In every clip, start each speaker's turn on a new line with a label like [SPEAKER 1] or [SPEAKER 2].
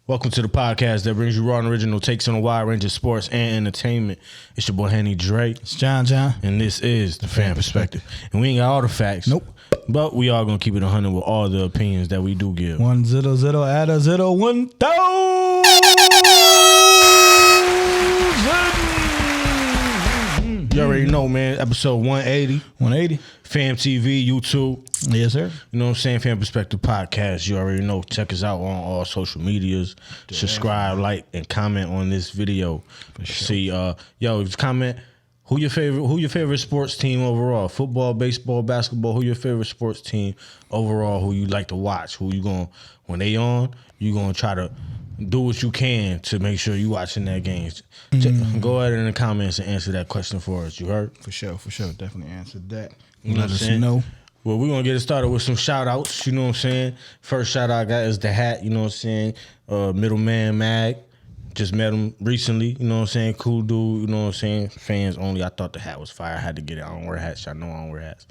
[SPEAKER 1] Welcome to the podcast that brings you raw and original takes on a wide range of sports and entertainment. It's your boy Henny Dre.
[SPEAKER 2] It's John.
[SPEAKER 1] And this is the Pham Perspective. And we ain't got all the facts.
[SPEAKER 2] Nope.
[SPEAKER 1] But we are going to keep it 100 with all the opinions that we do give.
[SPEAKER 2] 100 add a 0 1,000.
[SPEAKER 1] You already know, man. Episode 180.
[SPEAKER 2] 180.
[SPEAKER 1] PhamTV, YouTube.
[SPEAKER 2] Yes, sir.
[SPEAKER 1] You know what I'm saying? Pham Perspective Podcast. You already know. Check us out on all social medias. Yeah. Subscribe, like, and comment on this video. For sure. See, just comment. Who your favorite sports team overall? Football, baseball, basketball. Who your favorite sports team overall? Who you like to watch? Who you going when they on? You gonna try to do what you can to make sure you watching that game. Go ahead in the comments and answer that question for us. You heard?
[SPEAKER 2] For sure. Definitely answered that.
[SPEAKER 1] Let us know. Well, we're going to get it started with some shout-outs. You know what I'm saying? First shout-out I got is the hat. You know what I'm saying? Middleman Mag. Just met him recently. You know what I'm saying? Cool dude. You know what I'm saying? Fans only. I thought the hat was fire. I had to get it. I don't wear hats. Y'all know I don't wear hats.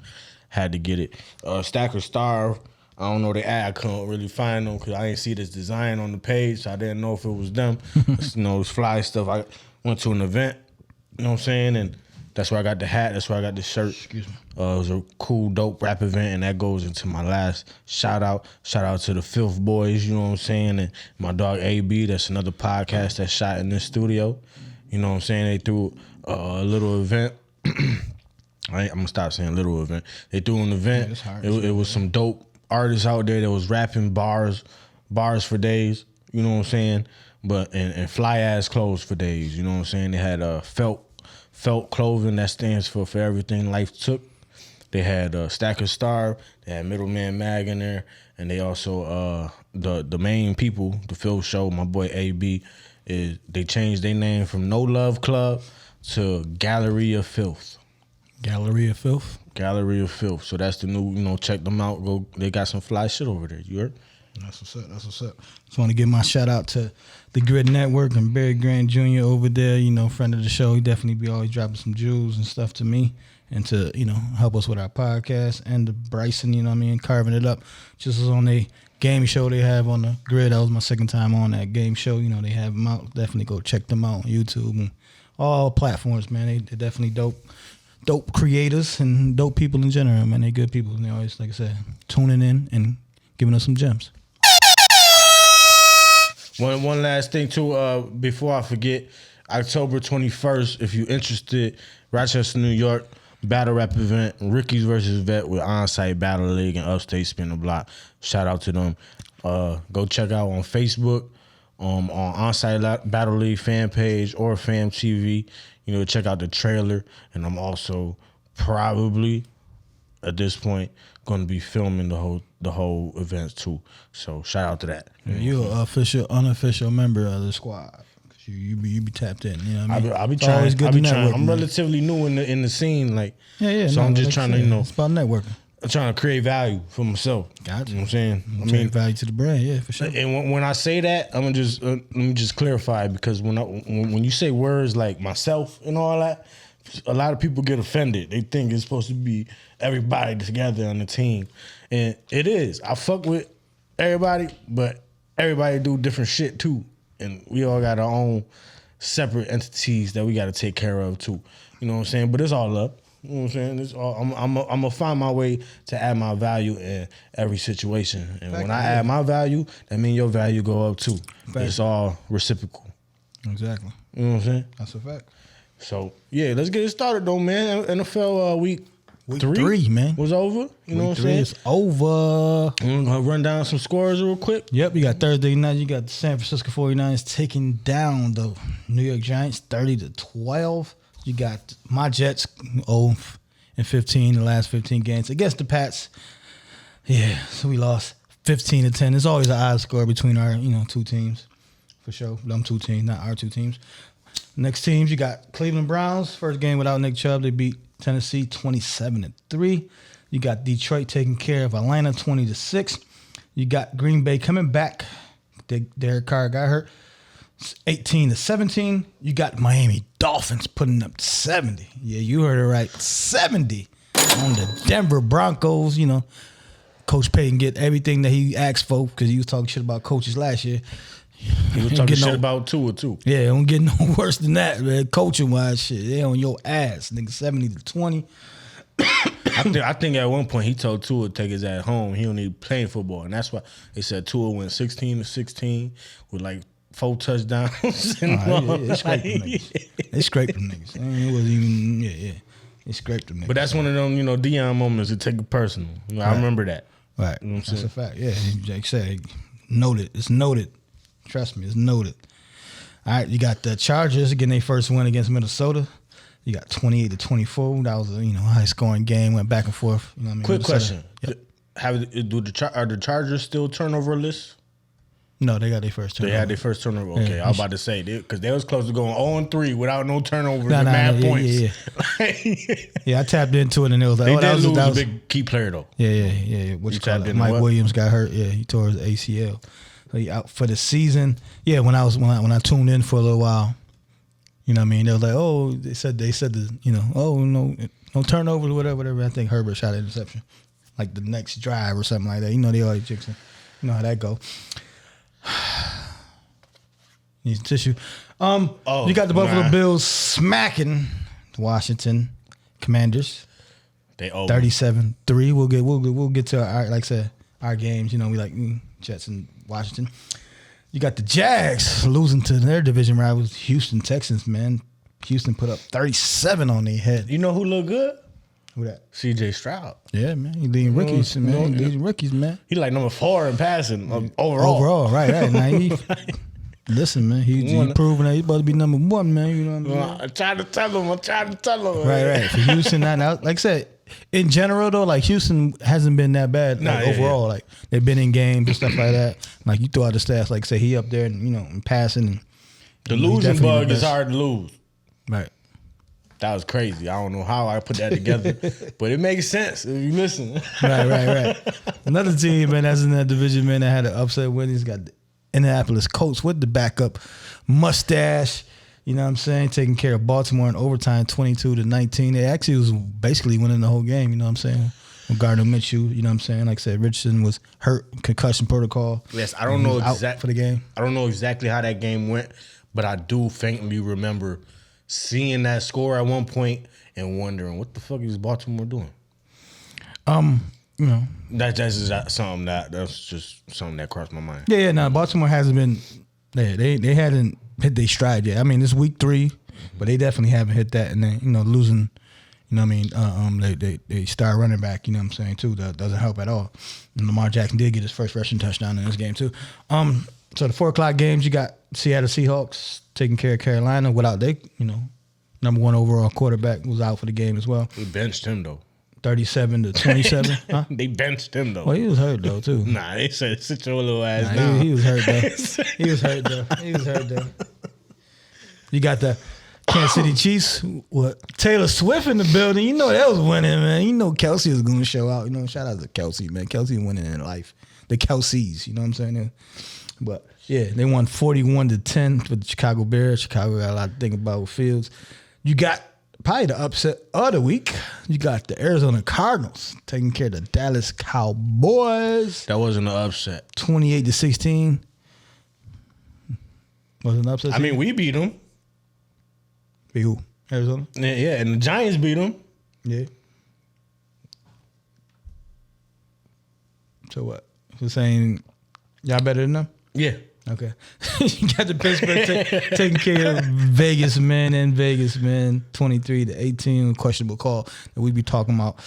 [SPEAKER 1] Had to get it. Stacker Star. I don't know the ad. I couldn't really find them because I didn't see this design on the page. So I didn't know if it was them. You know, it's fly stuff. I went to an event. You know what I'm saying? And that's where I got the hat. That's where I got the shirt.
[SPEAKER 2] Excuse me.
[SPEAKER 1] It was a cool, dope rap event, and that goes into my last shout out. Shout out to the Filth Boys, you know what I'm saying? And my dog AB, that's another podcast that shot in this studio. You know what I'm saying? They threw a little event. I'm going to stop saying little event. They threw an event. Yeah, it was some dope artists out there that was rapping bars for days, you know what I'm saying? But and fly ass clothes for days, you know what I'm saying? They had felt clothing that stands for everything life took. They had Stacker Star, they had Middleman Mag in there, and they also the main people, the Phil Show, my boy AB, they changed their name from No Love Club to Gallery of Filth.
[SPEAKER 2] Gallery of Filth.
[SPEAKER 1] Gallery of Filth. So that's the new, check them out. Go, they got some fly shit over there. You heard?
[SPEAKER 2] That's what's up. Just want to give my shout out to the Grid Network and Barry Grant Jr. over there, friend of the show. He definitely be always dropping some jewels and stuff to me and to, help us with our podcast. And the Bryson, carving it up. Just was on a game show they have on the Grid. That was my second time on that game show. They have them out. Definitely go check them out on YouTube and all platforms, man. They're definitely dope creators and dope people in general, man. They good people. They always, like I said, tuning in and giving us some gems.
[SPEAKER 1] One last thing too, before I forget, October 21st, if you're interested, Rochester, New York, battle rap event, Rickies versus Vet with On-Site Battle League and Upstate Spin the Block. Shout out to them. Go check out on Facebook, on On-Site Battle League fan page or PhamTV. Check out the trailer, and I'm also probably at this point going to be filming the whole event too. So shout out to that.
[SPEAKER 2] Yeah, you're an unofficial member of the squad. You be tapped in. You know what I mean?
[SPEAKER 1] I'll be trying. I'm relatively new in the scene, like So I'm just trying to
[SPEAKER 2] it's about networking.
[SPEAKER 1] I'm trying to create value for myself.
[SPEAKER 2] Gotcha.
[SPEAKER 1] You know what I'm saying?
[SPEAKER 2] Create value to the brand, yeah, for sure.
[SPEAKER 1] And when I say that, I'm gonna just let me just clarify, because when you say words like myself and all that, a lot of people get offended. They think it's supposed to be everybody together on the team, and it is. I fuck with everybody, but everybody do different shit too, and we all got our own separate entities that we got to take care of too. You know what I'm saying? But it's all love. You know what I'm saying? It's all, I'm gonna find my way to add my value in every situation, and when I add my value, that means your value go up too. It's all reciprocal.
[SPEAKER 2] Exactly.
[SPEAKER 1] You know what I'm saying?
[SPEAKER 2] That's a fact.
[SPEAKER 1] So yeah, let's get it started though, man. NFL week
[SPEAKER 2] three, man,
[SPEAKER 1] was over. You know what I'm saying?
[SPEAKER 2] It's over.
[SPEAKER 1] I'm gonna run down some scores real quick.
[SPEAKER 2] Yep, you got Thursday night. You got the San Francisco 49ers taking down the New York Giants 30-12. You got my Jets 0-15 the last 15 games against the Pats. Yeah, so we lost 15-10. It's always an odd score between our two teams, for sure. Them two teams, not our two teams. Next teams, you got Cleveland Browns. First game without Nick Chubb. They beat Tennessee 27-3. You got Detroit taking care of Atlanta 20-6. You got Green Bay coming back. Derek Carr got hurt. 18-17. You got Miami Dolphins putting up 70. Yeah, you heard it right. 70 on the Denver Broncos. Coach Payton get everything that he asked for, because he was talking shit about coaches last year.
[SPEAKER 1] He was talking shit about Tua too.
[SPEAKER 2] Yeah, it don't get no worse than that, man. Coaching wise, shit, they on your ass, nigga. 70-20.
[SPEAKER 1] I think at one point he told Tua to take his ass home. He don't need playing football, and that's why they said Tua went 16-16 with like 4 touchdowns.
[SPEAKER 2] They scraped them niggas. They scraped them niggas. It wasn't even They scraped them niggas.
[SPEAKER 1] But that's one of them, Deion moments that take it personal. I remember that.
[SPEAKER 2] Right.
[SPEAKER 1] You know what I'm
[SPEAKER 2] That's
[SPEAKER 1] saying?
[SPEAKER 2] a fact. Yeah, Jake said, noted. It's noted. Trust me, it's noted. All right, you got the Chargers getting their first win against Minnesota. You got 28-24. That was a high scoring game. Went back and forth. You know what I mean?
[SPEAKER 1] Quick
[SPEAKER 2] Minnesota.
[SPEAKER 1] question: Are the Chargers still turnover list?
[SPEAKER 2] No, they got their first turnover.
[SPEAKER 1] They had their first turnover. Okay, I was about to say because they was close to going 0-3 without no turnovers
[SPEAKER 2] Nah,
[SPEAKER 1] and mad points.
[SPEAKER 2] Yeah, I tapped into it and it was like,
[SPEAKER 1] They
[SPEAKER 2] that
[SPEAKER 1] did
[SPEAKER 2] was
[SPEAKER 1] lose a big key player though.
[SPEAKER 2] Yeah. What you call
[SPEAKER 1] tapped
[SPEAKER 2] it?
[SPEAKER 1] into
[SPEAKER 2] Mike
[SPEAKER 1] what?
[SPEAKER 2] Williams got hurt. Yeah, he tore his ACL. So he out for the season. Yeah, when I tuned in for a little while, you know what I mean? They was like, oh, they said no turnovers, whatever. I think Herbert shot an interception, like the next drive or something like that. They always jinxing. You know how that go. Needs tissue. You got the Buffalo Bills smacking the Washington Commanders.
[SPEAKER 1] They owe
[SPEAKER 2] 37-3. We'll get to our, like I said, our games. We like Jets and Washington. You got the Jags losing to their division rivals, Houston Texans. Man, Houston put up 37 on their head.
[SPEAKER 1] You know who look good?
[SPEAKER 2] Who that?
[SPEAKER 1] C.J. Stroud.
[SPEAKER 2] Yeah, man. He leading rookies, man. He leading rookies, man.
[SPEAKER 1] He like number 4 in passing overall.
[SPEAKER 2] Overall, right. Now listen, man. He proving that he's about to be number 1, man. You know what I mean?
[SPEAKER 1] I'm trying to tell him.
[SPEAKER 2] Right. For Houston, now, like I said, in general though, like Houston hasn't been that bad overall. Yeah. Like they've been in games and stuff like that. Like you throw out the stats, like say he up there and and passing. And,
[SPEAKER 1] the losing bug is hard to lose.
[SPEAKER 2] Right.
[SPEAKER 1] That was crazy. I don't know how I put that together, but it makes sense if you listen.
[SPEAKER 2] Right. Another team, man, that's in that division, man, that had an upset win. He's got the Indianapolis Colts with the backup mustache. You know what I'm saying? Taking care of Baltimore in overtime, 22-19. They actually was basically winning the whole game. You know what I'm saying? With Gardner Minshew, you know what I'm saying? Like I said, Richardson was hurt, concussion protocol.
[SPEAKER 1] Yes, I don't know
[SPEAKER 2] out for the game.
[SPEAKER 1] I don't know exactly how that game went, but I do faintly remember seeing that score at one point and wondering what the fuck is Baltimore doing. That's just something that crossed my mind.
[SPEAKER 2] Yeah. No, Baltimore hasn't been. They hadn't hit their stride yet. I mean, it's week 3, but they definitely haven't hit that. And then losing. You know what I mean? They star running back. You know what I'm saying too. That doesn't help at all. And Lamar Jackson did get his first rushing touchdown in this game too. So the 4:00 games, you got Seattle Seahawks taking care of Carolina without number 1 overall quarterback was out for the game as well.
[SPEAKER 1] We benched him though.
[SPEAKER 2] 37-27. Huh?
[SPEAKER 1] They benched him though.
[SPEAKER 2] Well, he was hurt though too.
[SPEAKER 1] Nah, they said sit your little ass down.
[SPEAKER 2] He was hurt though. He was hurt though. You got the Kansas City Chiefs with Taylor Swift in the building. That was winning, man. Kelsey was going to show out. Shout out to Kelsey, man. Kelsey winning in life. The Kelseys, you know what I'm saying? But yeah, they won 41-10 with the Chicago Bears. Chicago got a lot to think about with Fields. You got probably the upset of the week. You got the Arizona Cardinals taking care of the Dallas Cowboys.
[SPEAKER 1] That wasn't an upset.
[SPEAKER 2] 28-16. Was it an upset?
[SPEAKER 1] I mean, we beat them.
[SPEAKER 2] Beat who? Arizona?
[SPEAKER 1] Yeah, and the Giants beat them.
[SPEAKER 2] Yeah. So what? You're saying y'all better than them?
[SPEAKER 1] Yeah.
[SPEAKER 2] Okay. You got the Pittsburgh taking care of Vegas, man, 23-18, questionable call that we be talking about,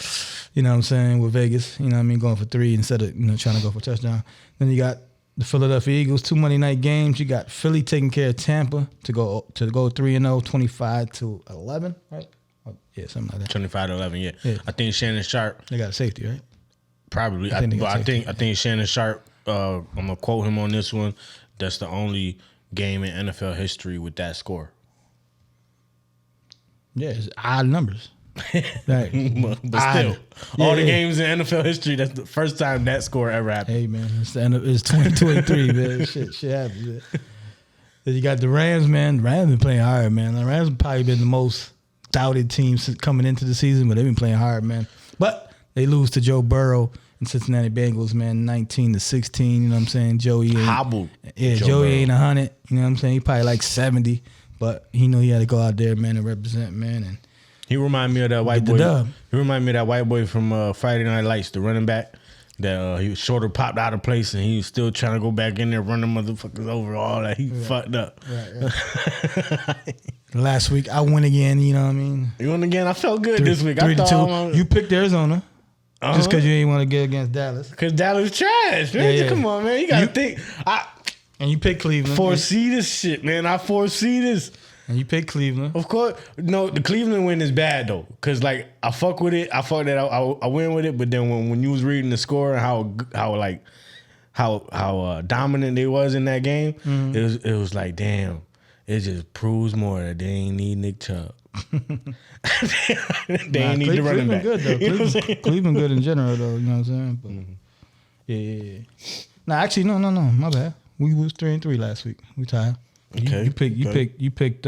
[SPEAKER 2] you know what I'm saying, with Vegas, you know what I mean, going for 3 instead of, trying to go for a touchdown. Then you got the Philadelphia Eagles, 2 Monday night games. You got Philly taking care of Tampa to go 3-0, 25-11, right? Oh, yeah, something like that.
[SPEAKER 1] 25-11, yeah. I think Shannon Sharp.
[SPEAKER 2] They got a safety, right?
[SPEAKER 1] Probably. I think Shannon Sharp, I'm going to quote him on this one. That's the only game in NFL history with that score.
[SPEAKER 2] Yeah, it's odd numbers. Right.
[SPEAKER 1] But still, all the games in NFL history, that's the first time that score ever happened.
[SPEAKER 2] Hey, man, it's 2023, man. Shit happens, man. Then you got the Rams, man. The Rams been playing hard, man. The Rams have probably been the most doubted team coming into the season, but they've been playing hard, man. But they lose to Joe Burrow And Cincinnati Bengals, man, 19-16. You know what I'm saying? Joey ain't
[SPEAKER 1] hobbled.
[SPEAKER 2] Yeah, Joey ain't 100. You know what I'm saying? He probably like 70, but he knew he had to go out there, man, and represent, man. And
[SPEAKER 1] he reminded me of that white boy. He reminded me of that white boy from Friday Night Lights, the running back. That he was shorter, popped out of place, and he was still trying to go back in there, run the motherfuckers over. All that he fucked up.
[SPEAKER 2] Right. Last week I won again. You know what I mean?
[SPEAKER 1] You won again. I felt good this week.
[SPEAKER 2] 3-2. You picked Arizona. Just because you ain't want to get against Dallas.
[SPEAKER 1] Because Dallas trash, man. Yeah. Come on, man. You got to think.
[SPEAKER 2] And you picked Cleveland.
[SPEAKER 1] Foresee this shit, man. I foresee this.
[SPEAKER 2] And you picked Cleveland.
[SPEAKER 1] Of course. No, the Cleveland win is bad, though. Because, like, I fuck with it. I fuck that I win with it. But then when you was reading the score and how dominant they was in that game, it was like, damn, it just proves more that they ain't need Nick Chubb. They ain't need the running back.
[SPEAKER 2] Good, though. Cleveland good in general, though. You know what I'm saying? But, yeah. Nah, actually, no. My bad. We was 3-3 last week. We tied.
[SPEAKER 1] Okay.
[SPEAKER 2] You picked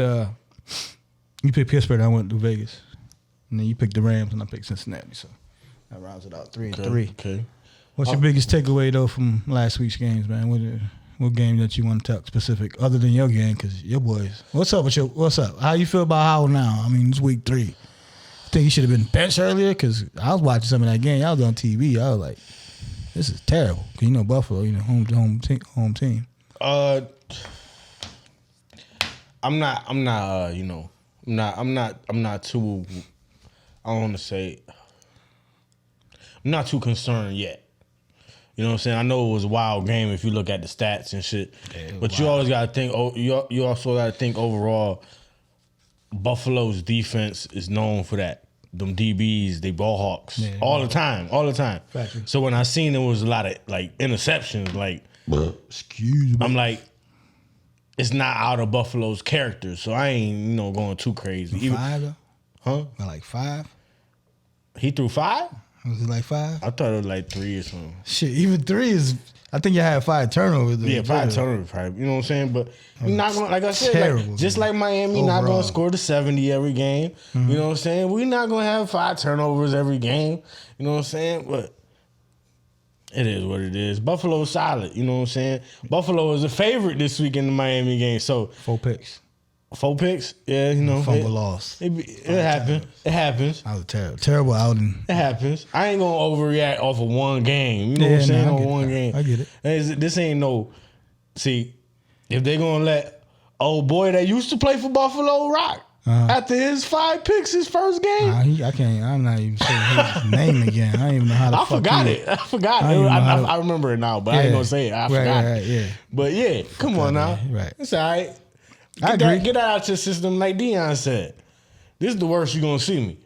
[SPEAKER 2] Pittsburgh. I went to Vegas, and then you picked the Rams, and I picked Cincinnati. So that rounds it out 3-3.
[SPEAKER 1] Okay.
[SPEAKER 2] What's your biggest takeaway though from last week's games, man? What game that you want to talk specific other than your game? Because your boys. What's up? How you feel about Howell now? I mean, it's week 3. I think he should have been benched earlier because I was watching some of that game. I was on TV. I was like, this is terrible. Cause you know Buffalo, home team.
[SPEAKER 1] I'm not too. I don't want to say. I'm not too concerned yet. You know what I'm saying? I know it was a wild game if you look at the stats and shit. Yeah, but you always gotta think. You also gotta think overall. Buffalo's defense is known for that. Them DBs, they ball hawks all the time. Gotcha. So when I seen there was a lot of like interceptions, like
[SPEAKER 2] excuse me,
[SPEAKER 1] I'm like, it's not out of Buffalo's character. So I ain't going too crazy.
[SPEAKER 2] 5 though?
[SPEAKER 1] Huh?
[SPEAKER 2] Like 5?
[SPEAKER 1] He threw 5?
[SPEAKER 2] Was it like 5?
[SPEAKER 1] I thought it was like 3 or something.
[SPEAKER 2] Shit, even 3 is. I think you had 5 turnovers.
[SPEAKER 1] Yeah, 5 turnovers probably. You know what I'm saying? But you're not going to, like I said, just like Miami, overall. Not going to score the 70 every game. Mm-hmm. You know what I'm saying? We're not going to have 5 turnovers every game. You know what I'm saying? But it is what it is. Buffalo's solid. You know what I'm saying? Buffalo is a favorite this week in the Miami game. So
[SPEAKER 2] 4 picks.
[SPEAKER 1] 4 picks? Yeah,
[SPEAKER 2] fumble loss.
[SPEAKER 1] It happens. It happens.
[SPEAKER 2] That was terrible outing.
[SPEAKER 1] It happens. I ain't gonna overreact off of one game. You know what I'm saying? On one game.
[SPEAKER 2] I get it.
[SPEAKER 1] This ain't no. See, if they gonna let old boy that used to play for Buffalo rock after his 5 picks his first game,
[SPEAKER 2] I can't. I'm not even saying his name again. I don't even know how to.
[SPEAKER 1] I forgot it. I remember it now, but I ain't gonna say it. I forgot it.
[SPEAKER 2] Yeah.
[SPEAKER 1] But yeah, come on now.
[SPEAKER 2] Right.
[SPEAKER 1] It's all right.
[SPEAKER 2] I agree.
[SPEAKER 1] Get that out your system, like Deion said. This is the worst you're gonna see me.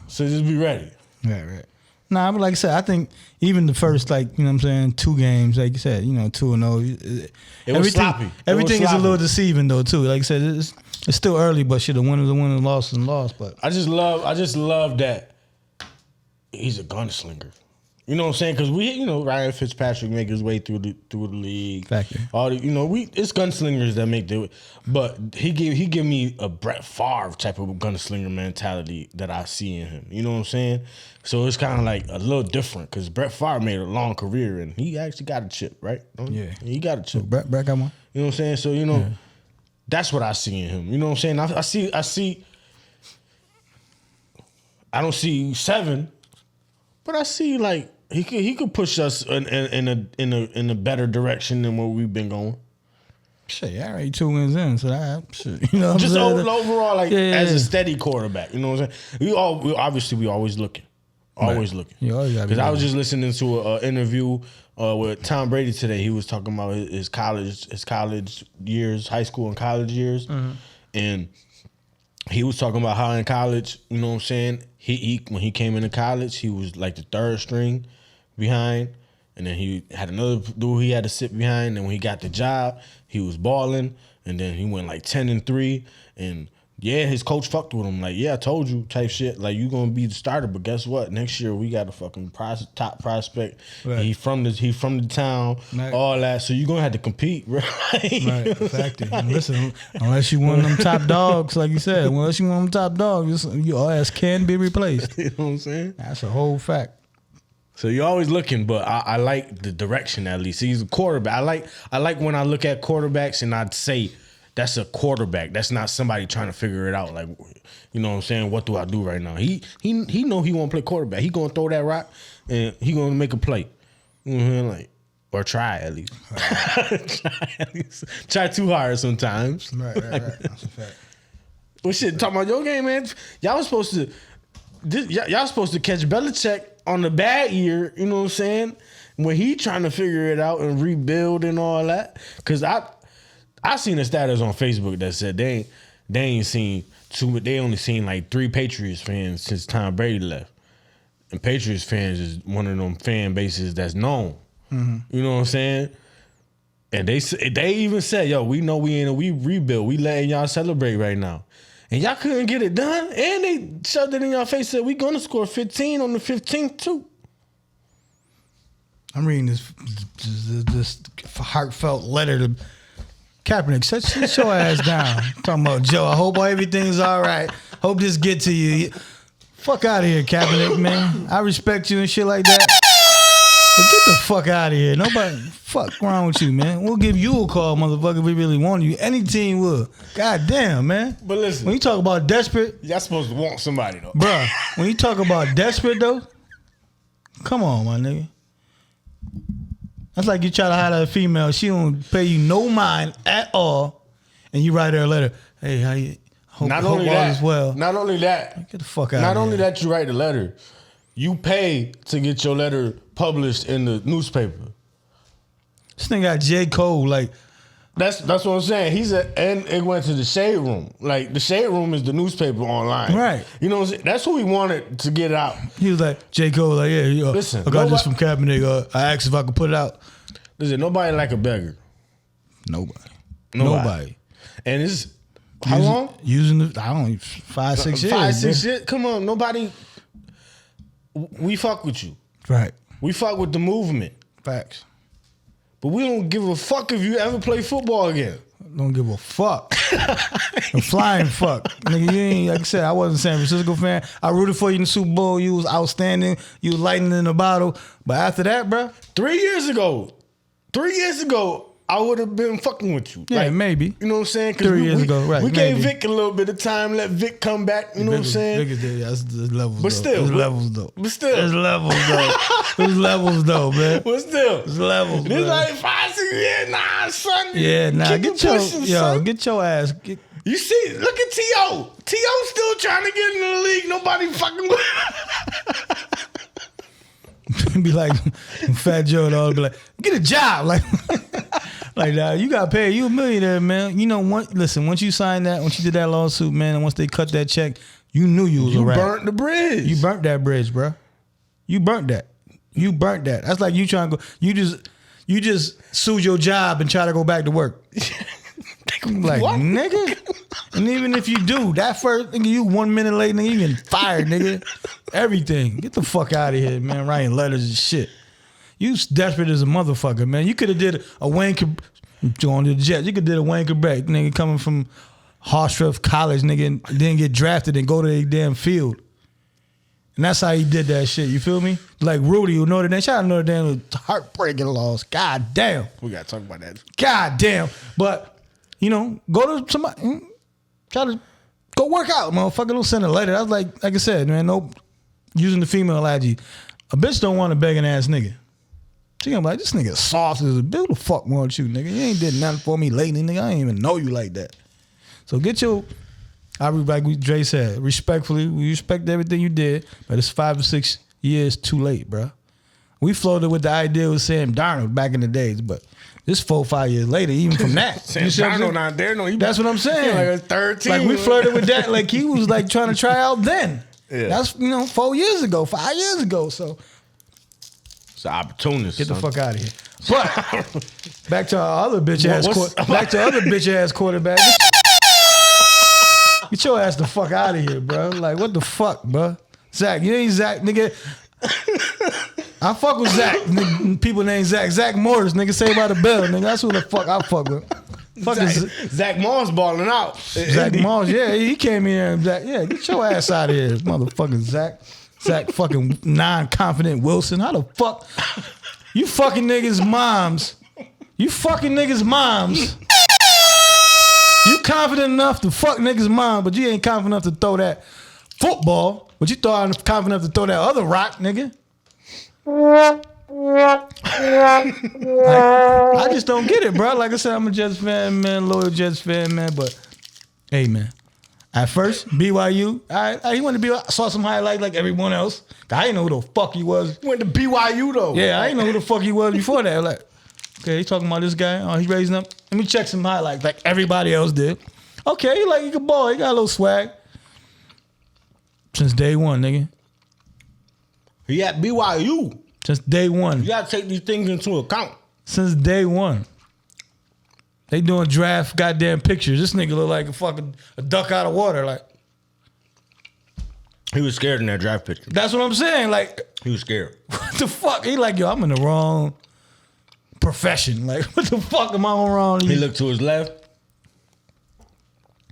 [SPEAKER 1] So just be ready.
[SPEAKER 2] Right. Nah, but like I said, I think even the first, 2 games, like you said, 2-0.
[SPEAKER 1] It was sloppy.
[SPEAKER 2] Everything is a little deceiving though, too. Like I said, it's still early, but shit, the winners are winners, losses and lost. But
[SPEAKER 1] I just love that he's a gunslinger. You know what I'm saying? Because Ryan Fitzpatrick make his way through the league.
[SPEAKER 2] Factory.
[SPEAKER 1] All the, it's gunslingers that make the. But he give me a Brett Favre type of gunslinger mentality that I see in him. You know what I'm saying? So it's kind of like a little different because Brett Favre made a long career and he actually got a chip, right?
[SPEAKER 2] Yeah,
[SPEAKER 1] he got a chip.
[SPEAKER 2] So Brett got one.
[SPEAKER 1] You know what I'm saying? So that's what I see in him. You know what I'm saying? I see. I don't see 7. But I see like he could push us in a better direction than where we've been going.
[SPEAKER 2] Shit, I already 2 wins in, so that shit. You know,
[SPEAKER 1] just overall, as a steady quarterback. You know what I'm saying? We always looking, always looking. Because I was just listening to an interview with Tom Brady today. He was talking about his college years, high school and college years, and he was talking about how in college, you know what I'm saying? He when he came into college, he was like the 3rd string behind, and then he had another dude he had to sit behind. And when he got the job, he was balling, and then he went like 10-3. And yeah, his coach fucked with him. Like, yeah, I told you, type shit. Like, you gonna be the starter, but guess what? Next year we got a fucking top prospect. Right. He from the town, right. All that. So you gonna have to compete, right?
[SPEAKER 2] Right, exactly. Listen, unless you one of them top dogs, like you said, unless you one of them top dogs, your ass can be replaced.
[SPEAKER 1] You know what I'm saying?
[SPEAKER 2] That's a whole fact.
[SPEAKER 1] So you're always looking, but I like the direction at least. He's a quarterback. I like when I look at quarterbacks and I'd say that's a quarterback. That's not somebody trying to figure it out. Like, you know what I'm saying? What do I do right now? He know he won't play quarterback. He gonna throw that rock and he gonna make a play. You know what I'm saying? Like, or try at least. Try too hard sometimes.
[SPEAKER 2] Right. That's a fact.
[SPEAKER 1] Well, shit, talking about your game, man. Y'all was supposed to catch Belichick on the bad year, you know what I'm saying? When he trying to figure it out and rebuild and all that. Cause I seen a status on Facebook that said they ain't seen they only seen like 3 Patriots fans since Tom Brady left. And Patriots fans is one of them fan bases that's known. Mm-hmm. You know what I'm saying? And they even said, yo, we know we rebuild. We letting y'all celebrate right now. And y'all couldn't get it done. And they shoved it in y'all face, said we gonna score 15 on the 15th too.
[SPEAKER 2] I'm reading this heartfelt letter to Kaepernick. Sit your ass down. Talking about, Joe, I hope everything's all right. Hope this get to you. Fuck out of here, Kaepernick, man. I respect you and shit like that. But get the fuck out of here. Nobody, fuck wrong with you, man. We'll give you a call, motherfucker, if we really want you. Any team will. God damn, man.
[SPEAKER 1] But listen.
[SPEAKER 2] When you talk about desperate.
[SPEAKER 1] Y'all supposed to want somebody, though.
[SPEAKER 2] Bruh, when you talk about desperate, though, come on, my nigga. That's like you try to hire a female. She don't pay you no mind at all. And you write her a letter. Hey, how you? Hope all is well.
[SPEAKER 1] Not only that.
[SPEAKER 2] Get the fuck out
[SPEAKER 1] Not
[SPEAKER 2] of here.
[SPEAKER 1] only that you write the letter. You pay to get your letter published in the newspaper.
[SPEAKER 2] This nigga got J. Cole, like.
[SPEAKER 1] That's what I'm saying. And it went to the Shade Room. Like, the Shade Room is the newspaper online.
[SPEAKER 2] Right.
[SPEAKER 1] You know what I'm saying? That's who he wanted to get out.
[SPEAKER 2] He was like, J. Cole, like, yeah,
[SPEAKER 1] listen,
[SPEAKER 2] I got this from Kaepernick. I asked if I could put it out.
[SPEAKER 1] Listen, nobody like a beggar.
[SPEAKER 2] Nobody.
[SPEAKER 1] And it's, how long?
[SPEAKER 2] Using the, I don't know, 5, 6 years.
[SPEAKER 1] 5, 6 years? Come on, nobody, we fuck with you.
[SPEAKER 2] Right.
[SPEAKER 1] We fuck with the movement.
[SPEAKER 2] Facts.
[SPEAKER 1] But we don't give a fuck if you ever play football again.
[SPEAKER 2] Don't give a fuck. A flying fuck. Nigga, you ain't, like I said, I wasn't a San Francisco fan. I rooted for you in the Super Bowl. You was outstanding. You was lightning in the bottle. But after that, bro.
[SPEAKER 1] 3 years ago, I would have been fucking with you.
[SPEAKER 2] Yeah, like, maybe.
[SPEAKER 1] You know what I'm saying?
[SPEAKER 2] 3 years ago, right.
[SPEAKER 1] We gave Vic a little bit of time, let Vic come back. You know what I'm saying?
[SPEAKER 2] Vic is that's the levels,
[SPEAKER 1] but still.
[SPEAKER 2] There's levels, though.
[SPEAKER 1] But still.
[SPEAKER 2] There's levels, though. There's levels, though, man.
[SPEAKER 1] But still.
[SPEAKER 2] There's levels,
[SPEAKER 1] this
[SPEAKER 2] man.
[SPEAKER 1] like 5, 6 years. Nah, son.
[SPEAKER 2] Yeah, nah. Get your ass.
[SPEAKER 1] You see, look at T.O. T.O. still trying to get in the league. Nobody fucking with
[SPEAKER 2] be like Fat Joe and all, be like, get a job, like nah, you got paid. You a millionaire, man. You know, once you signed that, once you did that lawsuit, man, and once they cut that check, you knew you was a rat.
[SPEAKER 1] You burnt the bridge.
[SPEAKER 2] You burnt that bridge, bro. You burnt that. That's like you trying to go. You just sued your job and try to go back to work. Like, what? Nigga. And even if you do, that first nigga, you 1 minute late, nigga, you getting fired, nigga. Everything. Get the fuck out of here, man. Writing letters and shit. You desperate as a motherfucker, man. You could have did a Wayne going to the Jets. You could have did a Wayne Quebec, nigga, coming from Hofstra College, nigga, and didn't get drafted and go to a damn field. And that's how he did that shit. You feel me? Like Rudy, who Notre Dame. Shout out to Notre Dame, heartbreaking loss. God damn.
[SPEAKER 1] We got to talk about that.
[SPEAKER 2] God damn. But, you know, go to somebody, try to go work out, motherfucker. Don't send a letter. I was like I said, man, no, using the female IG. A bitch don't want a begging ass nigga. She gonna be like, this nigga soft as a bitch. Who the fuck want you, nigga? You ain't did nothing for me lately, nigga. I ain't even know you like that. So get your, like Dre said, respectfully, we respect everything you did, but it's 5 or 6 years too late, bro. We floated with the idea of Sam Darnold back in the days, but this 4 or 5 years later, even from that.
[SPEAKER 1] Sam Darnold not there, no.
[SPEAKER 2] That's what I'm saying.
[SPEAKER 1] Like a 13.
[SPEAKER 2] Like we flirted with that, like he was like trying to try out then.
[SPEAKER 1] Yeah.
[SPEAKER 2] That's 4 years ago, 5 years ago. So
[SPEAKER 1] it's an opportunist.
[SPEAKER 2] Get the fuck out of here. But back to our other bitch ass quarterback. Get your ass the fuck out of here, bro. Like what the fuck, bro? Zach, you ain't Zach, nigga. I fuck with Zach. People named Zach. Zach Morris, nigga, Saved by the Bell, nigga. That's who the fuck I fuck with.
[SPEAKER 1] Zach Moss balling out.
[SPEAKER 2] Zach Moss, yeah, he came in and get your ass out of here, motherfucking Zach. Zach fucking non-confident Wilson. How the fuck? You fucking niggas' moms. You fucking niggas' moms. You confident enough to fuck niggas' mom, but you ain't confident enough to throw that football. But you thought I'm confident enough to throw that other rock, nigga. I just don't get it, bro. Like I said, I'm a Jets fan, man, loyal Jets fan, man. But hey, man, at first BYU, he went to BYU. I saw some highlights like everyone else. I didn't know who the fuck he was.
[SPEAKER 1] He went to BYU though.
[SPEAKER 2] Yeah, I didn't know who the fuck he was before that. Like, okay, he talking about this guy. Oh, he raising up. Let me check some highlights like everybody else did. Okay, he can ball. He got a little swag. Since day one, nigga.
[SPEAKER 1] He at BYU.
[SPEAKER 2] Since day one.
[SPEAKER 1] You gotta take these things into account.
[SPEAKER 2] Since day one. They doing draft goddamn pictures. This nigga look like a duck out of water. Like,
[SPEAKER 1] he was scared in that draft picture.
[SPEAKER 2] that's what I'm saying. Like,
[SPEAKER 1] He was scared.
[SPEAKER 2] what the fuck? He like, yo, I'm in the wrong profession. Like, what the fuck am I on wrong?
[SPEAKER 1] He looked to his left.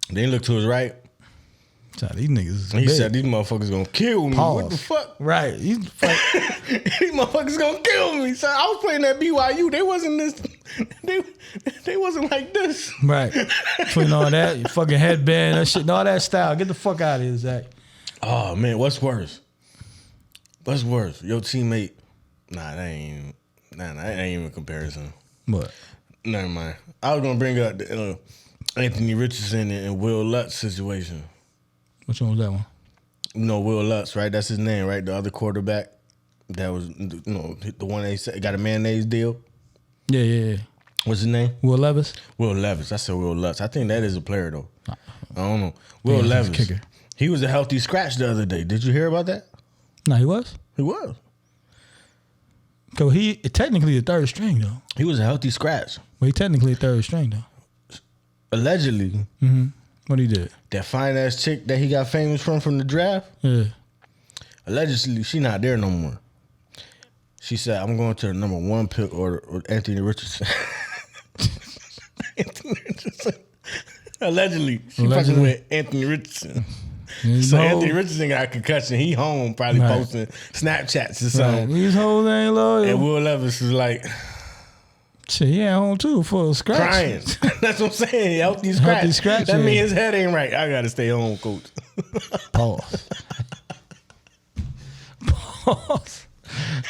[SPEAKER 1] Then he looked to his right.
[SPEAKER 2] These niggas.
[SPEAKER 1] He
[SPEAKER 2] big.
[SPEAKER 1] said, "These motherfuckers gonna kill me."
[SPEAKER 2] Pause.
[SPEAKER 1] What the fuck?
[SPEAKER 2] Right.
[SPEAKER 1] These motherfuckers gonna kill me. So I was playing at BYU. They wasn't this. They wasn't like this.
[SPEAKER 2] Right. Between all that, your fucking headband, that shit, and all that style. Get the fuck out of here, Zach.
[SPEAKER 1] Oh man, what's worse? What's worse? Your teammate? Nah, that ain't even a comparison.
[SPEAKER 2] What?
[SPEAKER 1] Never mind. I was gonna bring up the, Anthony Richardson and Will Lutz situation.
[SPEAKER 2] Which one was that one?
[SPEAKER 1] You know Will Lutz, right? That's his name, right? The other quarterback that was, the one they said got a mayonnaise deal.
[SPEAKER 2] Yeah.
[SPEAKER 1] What's his name?
[SPEAKER 2] Will Levis?
[SPEAKER 1] Will Levis. I said Will Lutz. I think that is a player though. I don't know. Will
[SPEAKER 2] he's a
[SPEAKER 1] Levis.
[SPEAKER 2] kicker.
[SPEAKER 1] He was a healthy scratch the other day. Did you hear about that?
[SPEAKER 2] No, he was.
[SPEAKER 1] He was.
[SPEAKER 2] Cause he technically a third string though.
[SPEAKER 1] He was a healthy scratch.
[SPEAKER 2] Well, he technically a third string though.
[SPEAKER 1] Allegedly.
[SPEAKER 2] Mm-hmm. What he did?
[SPEAKER 1] That fine ass chick that he got famous from the draft.
[SPEAKER 2] Yeah.
[SPEAKER 1] Allegedly, she not there no more. She said, "I'm going to the number 1 pick or Anthony Richardson." Anthony Richardson. Allegedly, she fucking with Anthony Richardson. So Anthony Richardson got a concussion. He home probably posting Snapchats or something.
[SPEAKER 2] Right. These hoes ain't loyal.
[SPEAKER 1] And Will Levis is like,
[SPEAKER 2] shit, he at home too for a scratch.
[SPEAKER 1] crying. That's what I'm saying. Healthy scratch.
[SPEAKER 2] Healthy scratch,
[SPEAKER 1] That
[SPEAKER 2] yeah.
[SPEAKER 1] means his head ain't right. I got to stay home, coach.
[SPEAKER 2] Pause. Pause.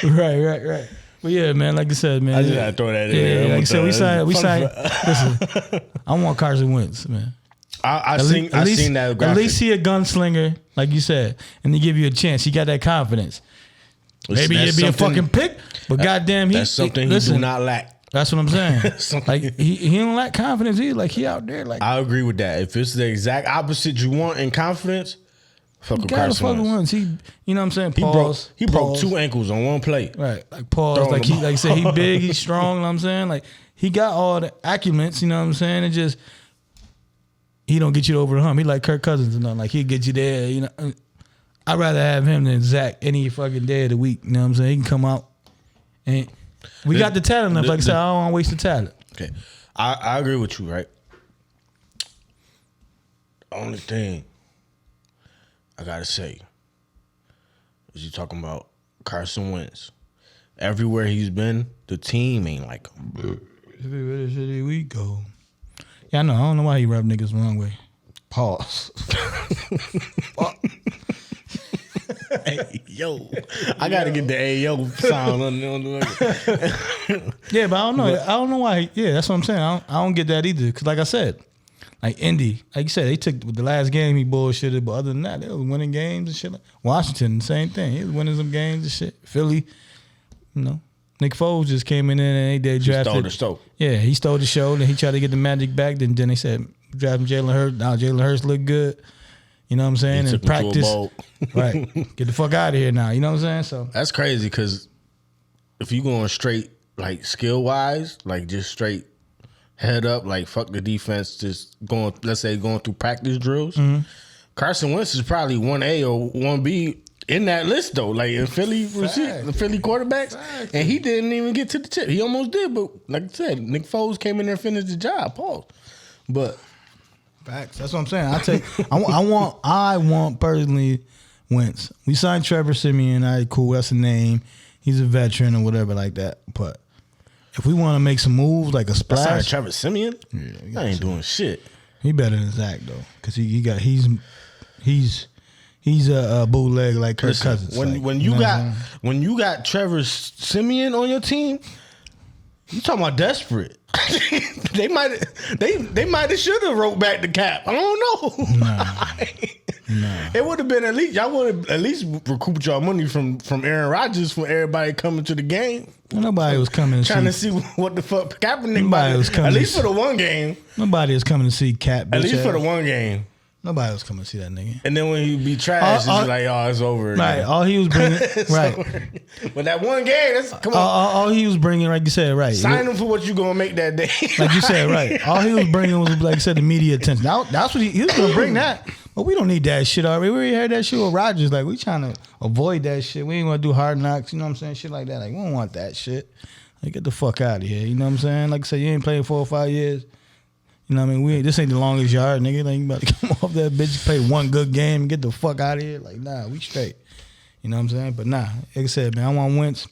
[SPEAKER 2] Right. But yeah, man, like I said, man.
[SPEAKER 1] I just had to throw that in there.
[SPEAKER 2] Yeah, like I said, we signed.
[SPEAKER 1] Fun
[SPEAKER 2] Listen, I want Carson Wentz, man.
[SPEAKER 1] I seen that graphic.
[SPEAKER 2] At least he a gunslinger, like you said, and they give you a chance. He got that confidence. Maybe he'd be a fucking pick, but goddamn,
[SPEAKER 1] that's something he do not lack.
[SPEAKER 2] That's what I'm saying. Like he don't lack confidence either. Like he out there, like
[SPEAKER 1] I agree with that. If it's the exact opposite you want in confidence, fuck with Carson Wentz.
[SPEAKER 2] He, you know what I'm saying? Pause.
[SPEAKER 1] He broke 2 ankles on one play.
[SPEAKER 2] Right, like pause. Like I said, he big, he's strong. You know what I'm saying? Like he got all the accumulates. You know what I'm saying? It just he don't get you over the hump. He like Kirk Cousins or nothing. Like he'll get you there. You know, I'd rather have him than Zach any fucking day of the week. You know what I'm saying? He can come out and we got the talent enough. Like I said, I don't want to waste the talent.
[SPEAKER 1] Okay, I agree with you. Right. The only thing I gotta say is you talking about Carson Wentz. Everywhere he's been, the team ain't like him.
[SPEAKER 2] Where should we go? Yeah, I know. I don't know why he rubbed niggas the wrong way. Pause.
[SPEAKER 1] Hey, yo. I gotta get the ayo sound on the
[SPEAKER 2] Yeah, but I don't know. I don't know why. Yeah, that's what I'm saying. I don't get that either. Because like I said, like Indy, like you said, they took the last game he bullshitted, but other than that, they was winning games and shit. Washington, same thing. He was winning some games and shit. Philly, you know. Nick Foles just came in and they drafted.
[SPEAKER 1] He stole the show.
[SPEAKER 2] Yeah, he stole the show. Then he tried to get the magic back. Then they said, drafting Jalen Hurts. Now Jalen Hurts look good. You know what I'm saying?
[SPEAKER 1] He
[SPEAKER 2] And
[SPEAKER 1] took him to a
[SPEAKER 2] practice.
[SPEAKER 1] bowl.
[SPEAKER 2] Right. Get the fuck out of here now. You know what I'm saying? So
[SPEAKER 1] That's crazy because if you going straight, like skill wise, like just straight head up, like fuck the defense, just going, let's say going through practice drills, Carson Wentz is probably 1A or 1B in that list though. Like in Philly, the Philly quarterbacks, and he didn't even get to the tip. He almost did, but like I said, Nick Foles came in there and finished the job. Pause. But
[SPEAKER 2] facts. That's what I'm saying. I want personally Wentz. We signed Trevor Siemian. All right, cool. That's a name. He's a veteran or whatever like that. But if we want to make some moves like a splash,
[SPEAKER 1] I signed Trevor Siemian. Yeah, I ain't doing shit.
[SPEAKER 2] He better than Zach though, because he's a bootleg like Kirk Cousins.
[SPEAKER 1] When you got Trevor Siemian on your team, you talking about desperate. they might have should have wrote back the cap. I don't know. Nah. It would have been at least y'all would have at least recouped y'all money from Aaron Rodgers for everybody coming to the game.
[SPEAKER 2] Nobody was coming
[SPEAKER 1] trying to see what the fuck Kaepernick.
[SPEAKER 2] Nobody was coming.
[SPEAKER 1] At least for the one game.
[SPEAKER 2] Nobody was coming to see Cap.
[SPEAKER 1] At least for the one game.
[SPEAKER 2] Nobody was coming to see that nigga.
[SPEAKER 1] And then when he be trash, it's like, oh, it's over.
[SPEAKER 2] Right.
[SPEAKER 1] Again.
[SPEAKER 2] All he was bringing, right.
[SPEAKER 1] Over. But that one game, come on.
[SPEAKER 2] All he was bringing, like you said, right.
[SPEAKER 1] Sign him for what you gonna make that day.
[SPEAKER 2] Like you said, right. All he was bringing was, like you said, the media attention. That's what he was gonna bring that. But we don't need that shit already. We already had that shit with Rodgers. Like we trying to avoid that shit. We ain't gonna do Hard Knocks. You know what I'm saying? Shit like that. Like we don't want that shit. Like get the fuck out of here. You know what I'm saying? Like I said, you ain't playing 4 or 5 years. You know what I mean? This ain't the longest yard, nigga. Like, you about to come off that bitch, play one good game, and get the fuck out of here. Like, nah, we straight. You know what I'm saying? But nah, like I said, man, I want Wentz.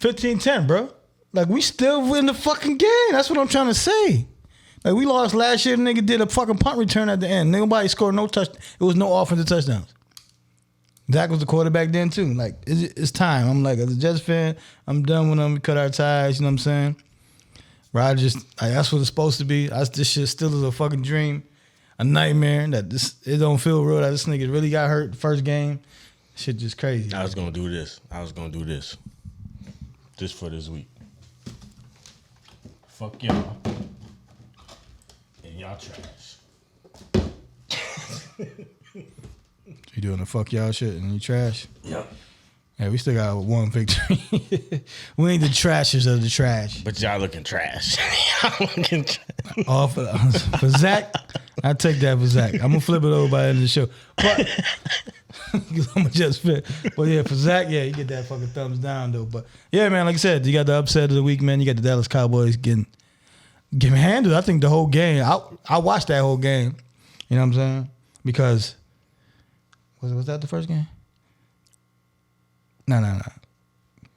[SPEAKER 2] 15-10, bro. Like, we still in the fucking game. That's what I'm trying to say. Like, we lost last year. The nigga did a fucking punt return at the end. Nobody scored no touch. It was no offensive touchdowns. Zach was the quarterback then, too. Like, it's time. I'm like, as a Jets fan, I'm done with them. We cut our ties. You know what I'm saying? Rodgers, like, that's what it's supposed to be. This shit still is a fucking dream, a nightmare. It don't feel real. That this nigga really got hurt the first game. Shit just crazy.
[SPEAKER 1] I was gonna do this. Just for this week. Fuck y'all. And y'all trash.
[SPEAKER 2] You doing the fuck y'all shit and you trash?
[SPEAKER 1] Yep.
[SPEAKER 2] Yeah, we still got one victory. We ain't the trashers of the trash.
[SPEAKER 1] But y'all looking trash. Y'all looking trash.
[SPEAKER 2] All for Zach, I take that for Zach. I'm gonna flip it over by the end of the show. But I'm just fit. But yeah, for Zach, yeah, you get that fucking thumbs down though. But yeah, man, like I said, you got the upset of the week, man. You got the Dallas Cowboys getting handled. I think the whole game. I watched that whole game. You know what I'm saying? Because was that the first game? No.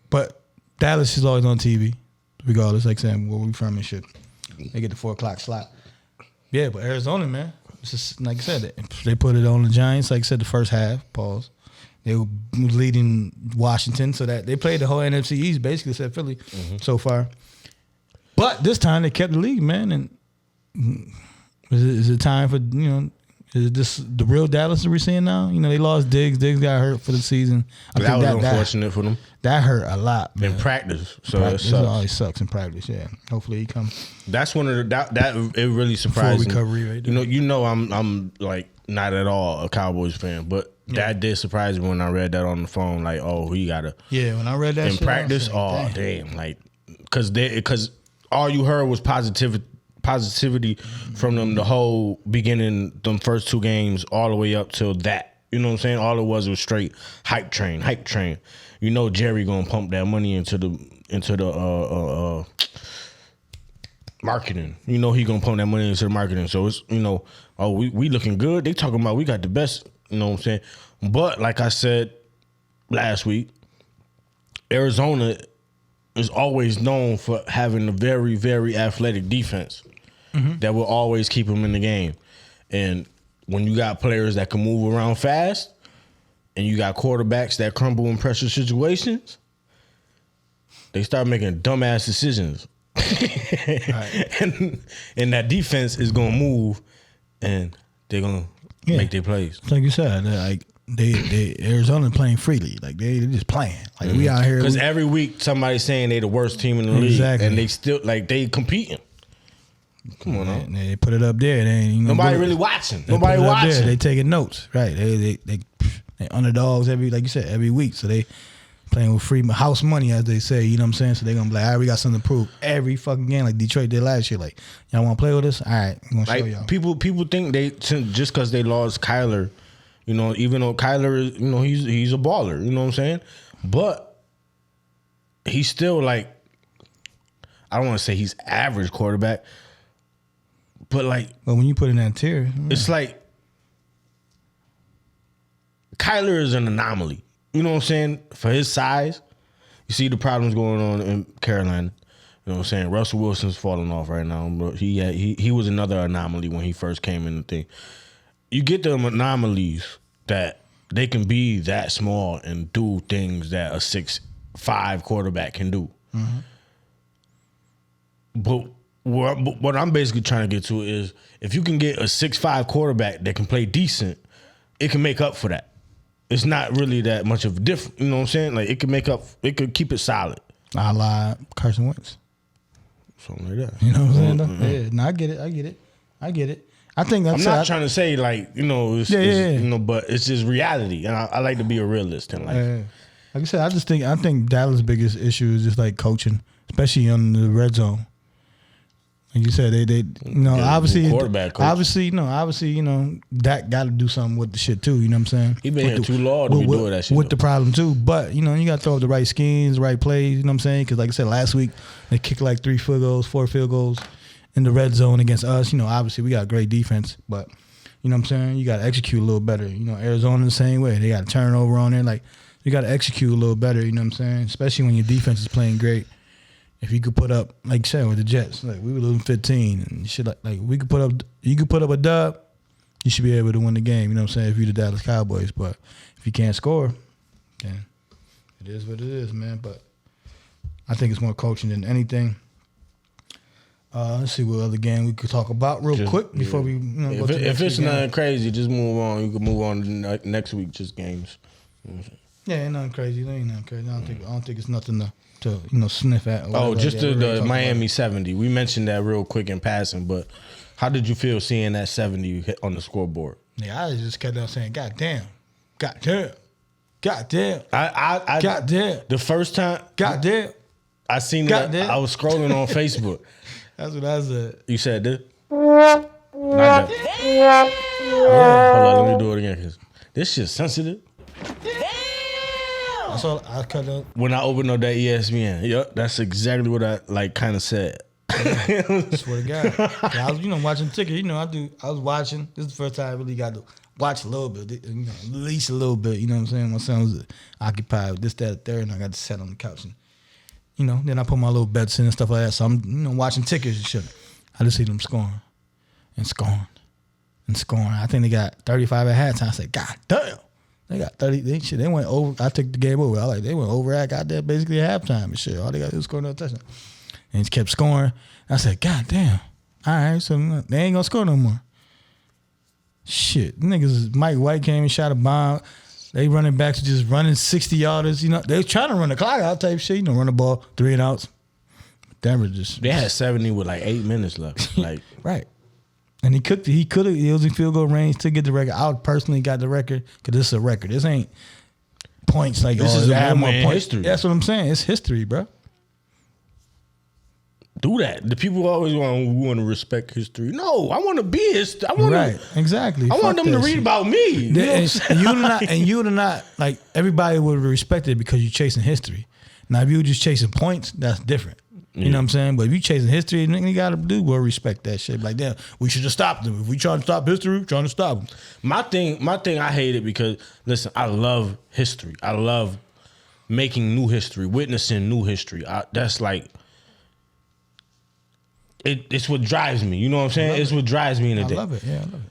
[SPEAKER 2] But Dallas is always on TV, regardless. Like saying where we from and shit. They get the 4 o'clock slot. Yeah, but Arizona, man, it's just, like I said, they put it on the Giants. Like I said, the first half. Pause. They were leading Washington, so that they played the whole NFC East, basically except Philly so far. But this time they kept the lead, man. And is it time for Is this the real Dallas that we're seeing now? You know, they lost Diggs. Diggs got hurt for the season.
[SPEAKER 1] That was unfortunate for them.
[SPEAKER 2] That hurt a lot, man.
[SPEAKER 1] In practice. So
[SPEAKER 2] it always sucks in practice, yeah. Hopefully he comes.
[SPEAKER 1] That's one of that it really surprised me.
[SPEAKER 2] Recovery right there.
[SPEAKER 1] You know I'm like not at all a Cowboys fan, but that did surprise me when I read that on the phone. Like, oh, he got to.
[SPEAKER 2] Yeah, when I read that
[SPEAKER 1] in
[SPEAKER 2] shit,
[SPEAKER 1] practice,
[SPEAKER 2] like,
[SPEAKER 1] damn. Like, because all you heard was positivity from them the whole beginning, them first 2 games, all the way up till that. You know what I'm saying? All it was straight hype train. You know Jerry gonna pump that money into the marketing. You know he gonna pump that money into the marketing. So it's we looking good. They talking about we got the best. You know what I'm saying? But like I said last week, Arizona is always known for having a very, very athletic defense that will always keep them in the game. And when you got players that can move around fast and you got quarterbacks that crumble in pressure situations, they start making dumbass decisions. Right. And that defense is going to move and they're going to make their plays.
[SPEAKER 2] Like you said, they Arizona playing freely. Like they just playing. Like we out here.
[SPEAKER 1] Because every week somebody's saying they the worst team in the league. And they still they competing. Come on, man.
[SPEAKER 2] They put it up there. They ain't
[SPEAKER 1] nobody really watching. Nobody watching.
[SPEAKER 2] They taking notes. Right. They underdogs like you said, every week. So they playing with free house money, as they say. You know what I'm saying? So they gonna be like, all right, we got something to prove every fucking game, like Detroit did last year. Like, y'all want to play with us? All right, I'm gonna show y'all.
[SPEAKER 1] People think they just because they lost Kyler, even though Kyler is, he's a baller. You know what I'm saying? But he's still like, I don't want to say he's average quarterback, but when you put in that tier,
[SPEAKER 2] yeah.
[SPEAKER 1] It's like Kyler is an anomaly. You know what I'm saying? For his size, you see the problems going on in Carolina. You know what I'm saying? Russell Wilson's falling off right now. But he was another anomaly when he first came in the thing. You get them anomalies that they can be that small and do things that a 6'5" quarterback can do. Mm-hmm. But what I'm basically trying to get to is if you can get a 6'5" quarterback that can play decent, it can make up for that. It's not really that much of a difference. You know what I'm saying? Like, it can make up, it could keep it solid.
[SPEAKER 2] I lied. Carson Wentz.
[SPEAKER 1] Something like that.
[SPEAKER 2] You know what I'm saying? Mm-hmm. Yeah, no, I get it. I think that's.
[SPEAKER 1] I'm not trying to say like, you know, it's, you know, but it's just reality, and I like to be a realist in life.
[SPEAKER 2] Like I said, I think Dallas' biggest issue is just like coaching, especially on the red zone. Like you said, they obviously
[SPEAKER 1] quarterback coach.
[SPEAKER 2] Obviously, Dak got to do something with the shit too. You know what I'm saying?
[SPEAKER 1] He been here too long to be doing that shit.
[SPEAKER 2] With the problem too, but you got to throw up the right schemes, the right plays. You know what I'm saying? Because like I said, last week they kicked like 4 field goals in the red zone against us. Obviously we got great defense, but you know what I'm saying? You got to execute a little better. Arizona the same way. They got a turnover on there. Like you got to execute a little better. You know what I'm saying? Especially when your defense is playing great. If you could put up, like you said, with the Jets, like we were losing 15 and shit, like you could put up a dub, you should be able to win the game. You know what I'm saying? If you're the Dallas Cowboys, but if you can't score, then it is what it is, man. But I think it's more coaching than anything. Let's see what other game we could talk about real quick before we. Go to
[SPEAKER 1] if it's nothing crazy, just move on. You can move on to next week, just games.
[SPEAKER 2] Yeah, ain't nothing crazy. There ain't nothing crazy. I don't think it's nothing to sniff at.
[SPEAKER 1] Just the Miami 70. We mentioned that real quick in passing, but how did you feel seeing that 70 hit on the scoreboard?
[SPEAKER 2] Yeah, I just kept on saying, God damn. I
[SPEAKER 1] the first time I seen it, I was scrolling on Facebook.
[SPEAKER 2] That's what I said.
[SPEAKER 1] You said this? Not that. Hold on, let me do it again, because this shit's sensitive.
[SPEAKER 2] That's all I cut up.
[SPEAKER 1] When I opened up that ESPN, yep, that's exactly what I kind of said.
[SPEAKER 2] I swear to God. I was, watching ticket. I was watching. This is the first time I really got to watch a little bit, at least a little bit. You know what I'm saying? My son was occupied with this, that, third, and I got to sit on the couch and, then I put my little bets in and stuff like that. So I'm, watching tickets and shit. I just see them scoring and scoring and scoring. I think they got 35 at halftime. I said, God damn. They got 30. They went over. I took the game over. They went over at goddamn basically at halftime and shit. All they got to do was score another touchdown. And he kept scoring. I said, God damn. All right, so they ain't gonna score no more. Shit, niggas. Mike White came and shot a bomb. They running backs just running 60-yarders. They was trying to run the clock out type shit. Run the ball 3 and outs. Denver just.
[SPEAKER 1] They had 70 with like 8 minutes left. Like
[SPEAKER 2] right. And he cooked it. He could have. It was in field goal range to get the record. I personally got the record because this is a record. This ain't points like
[SPEAKER 1] this is a more points. History.
[SPEAKER 2] That's what I'm saying. It's history, bro.
[SPEAKER 1] Do that. The people always want to respect history. No, I want to be history. I want
[SPEAKER 2] exactly.
[SPEAKER 1] I want them to read about me.
[SPEAKER 2] You do not like everybody would respect it because you're chasing history. Now, if you were just chasing points, that's different. You know what I'm saying? But if you chasing history, you got to do well respect that shit. Like, damn, we should have stopped them. If we trying to stop history, we're trying to stop them.
[SPEAKER 1] My thing, I hate it because, listen, I love history. I love making new history, witnessing new history. That's like, it's what drives me. You know what I'm saying? It's what drives me in the day.
[SPEAKER 2] I love it. Yeah, I love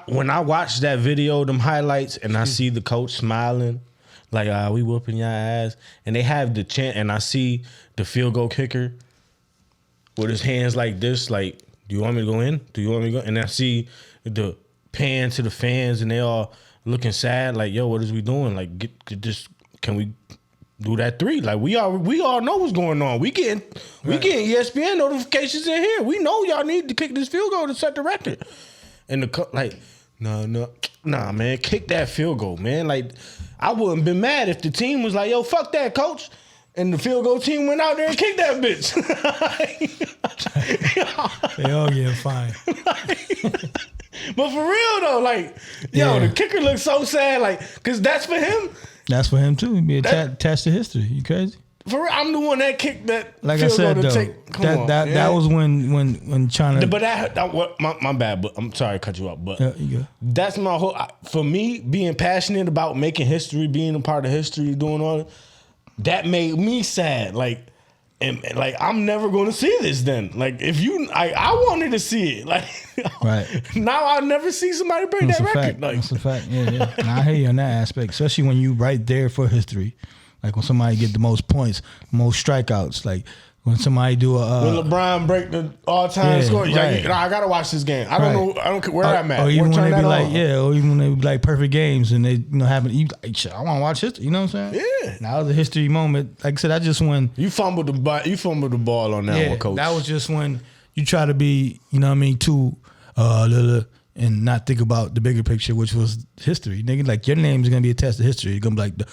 [SPEAKER 1] it. When I watch that video, them highlights, and I see the coach smiling, like, we whooping your ass. And they have the chant, and I see the field goal kicker with his hands like this, like, do you want me to go in? Do you want me to go? And I see the pan to the fans, and they all looking sad, like, yo, what is we doing? Like, get this, can we do that 3? Like, we all know what's going on. We getting ESPN notifications in here. We know y'all need to kick this field goal to set the record. And nah, man, kick that field goal, man. Like, I wouldn't been mad if the team was like, yo, fuck that, coach. And the field goal team went out there and kicked that bitch.
[SPEAKER 2] They all getting fined.
[SPEAKER 1] But for real, though, like, the kicker looks so sad, like, because that's for him.
[SPEAKER 2] That's for him, too. He be attached to history. You crazy?
[SPEAKER 1] For real, I'm the one that kicked that.
[SPEAKER 2] Like I said, though, that was when China.
[SPEAKER 1] But my bad. But I'm sorry to cut you off. But that's my whole. For me, being passionate about making history, being a part of history, doing all that made me sad. Like, and like I'm never going to see this. Then, like, if you, I wanted to see it. Like,
[SPEAKER 2] right
[SPEAKER 1] now I'll never see somebody break that record. Like,
[SPEAKER 2] that's a fact. Yeah. Now, I hear you on that aspect, especially when you right there for history. Like when somebody get the most points, most strikeouts. Like when somebody do
[SPEAKER 1] when LeBron break the all-time score. Right. I gotta watch this game. I don't know. I don't care where I'm at.
[SPEAKER 2] Or even when they be like, or even when they be like perfect games and they happen. You like, shit, I want to watch history. You know what I'm saying?
[SPEAKER 1] Yeah.
[SPEAKER 2] Now it was a history moment. Like I said, I just when
[SPEAKER 1] you fumbled the ball on that one, coach.
[SPEAKER 2] That was just when you try to be, you know what I mean, too, and not think about the bigger picture, which was history. Nigga, like your name is gonna be attached to history. You're gonna be like the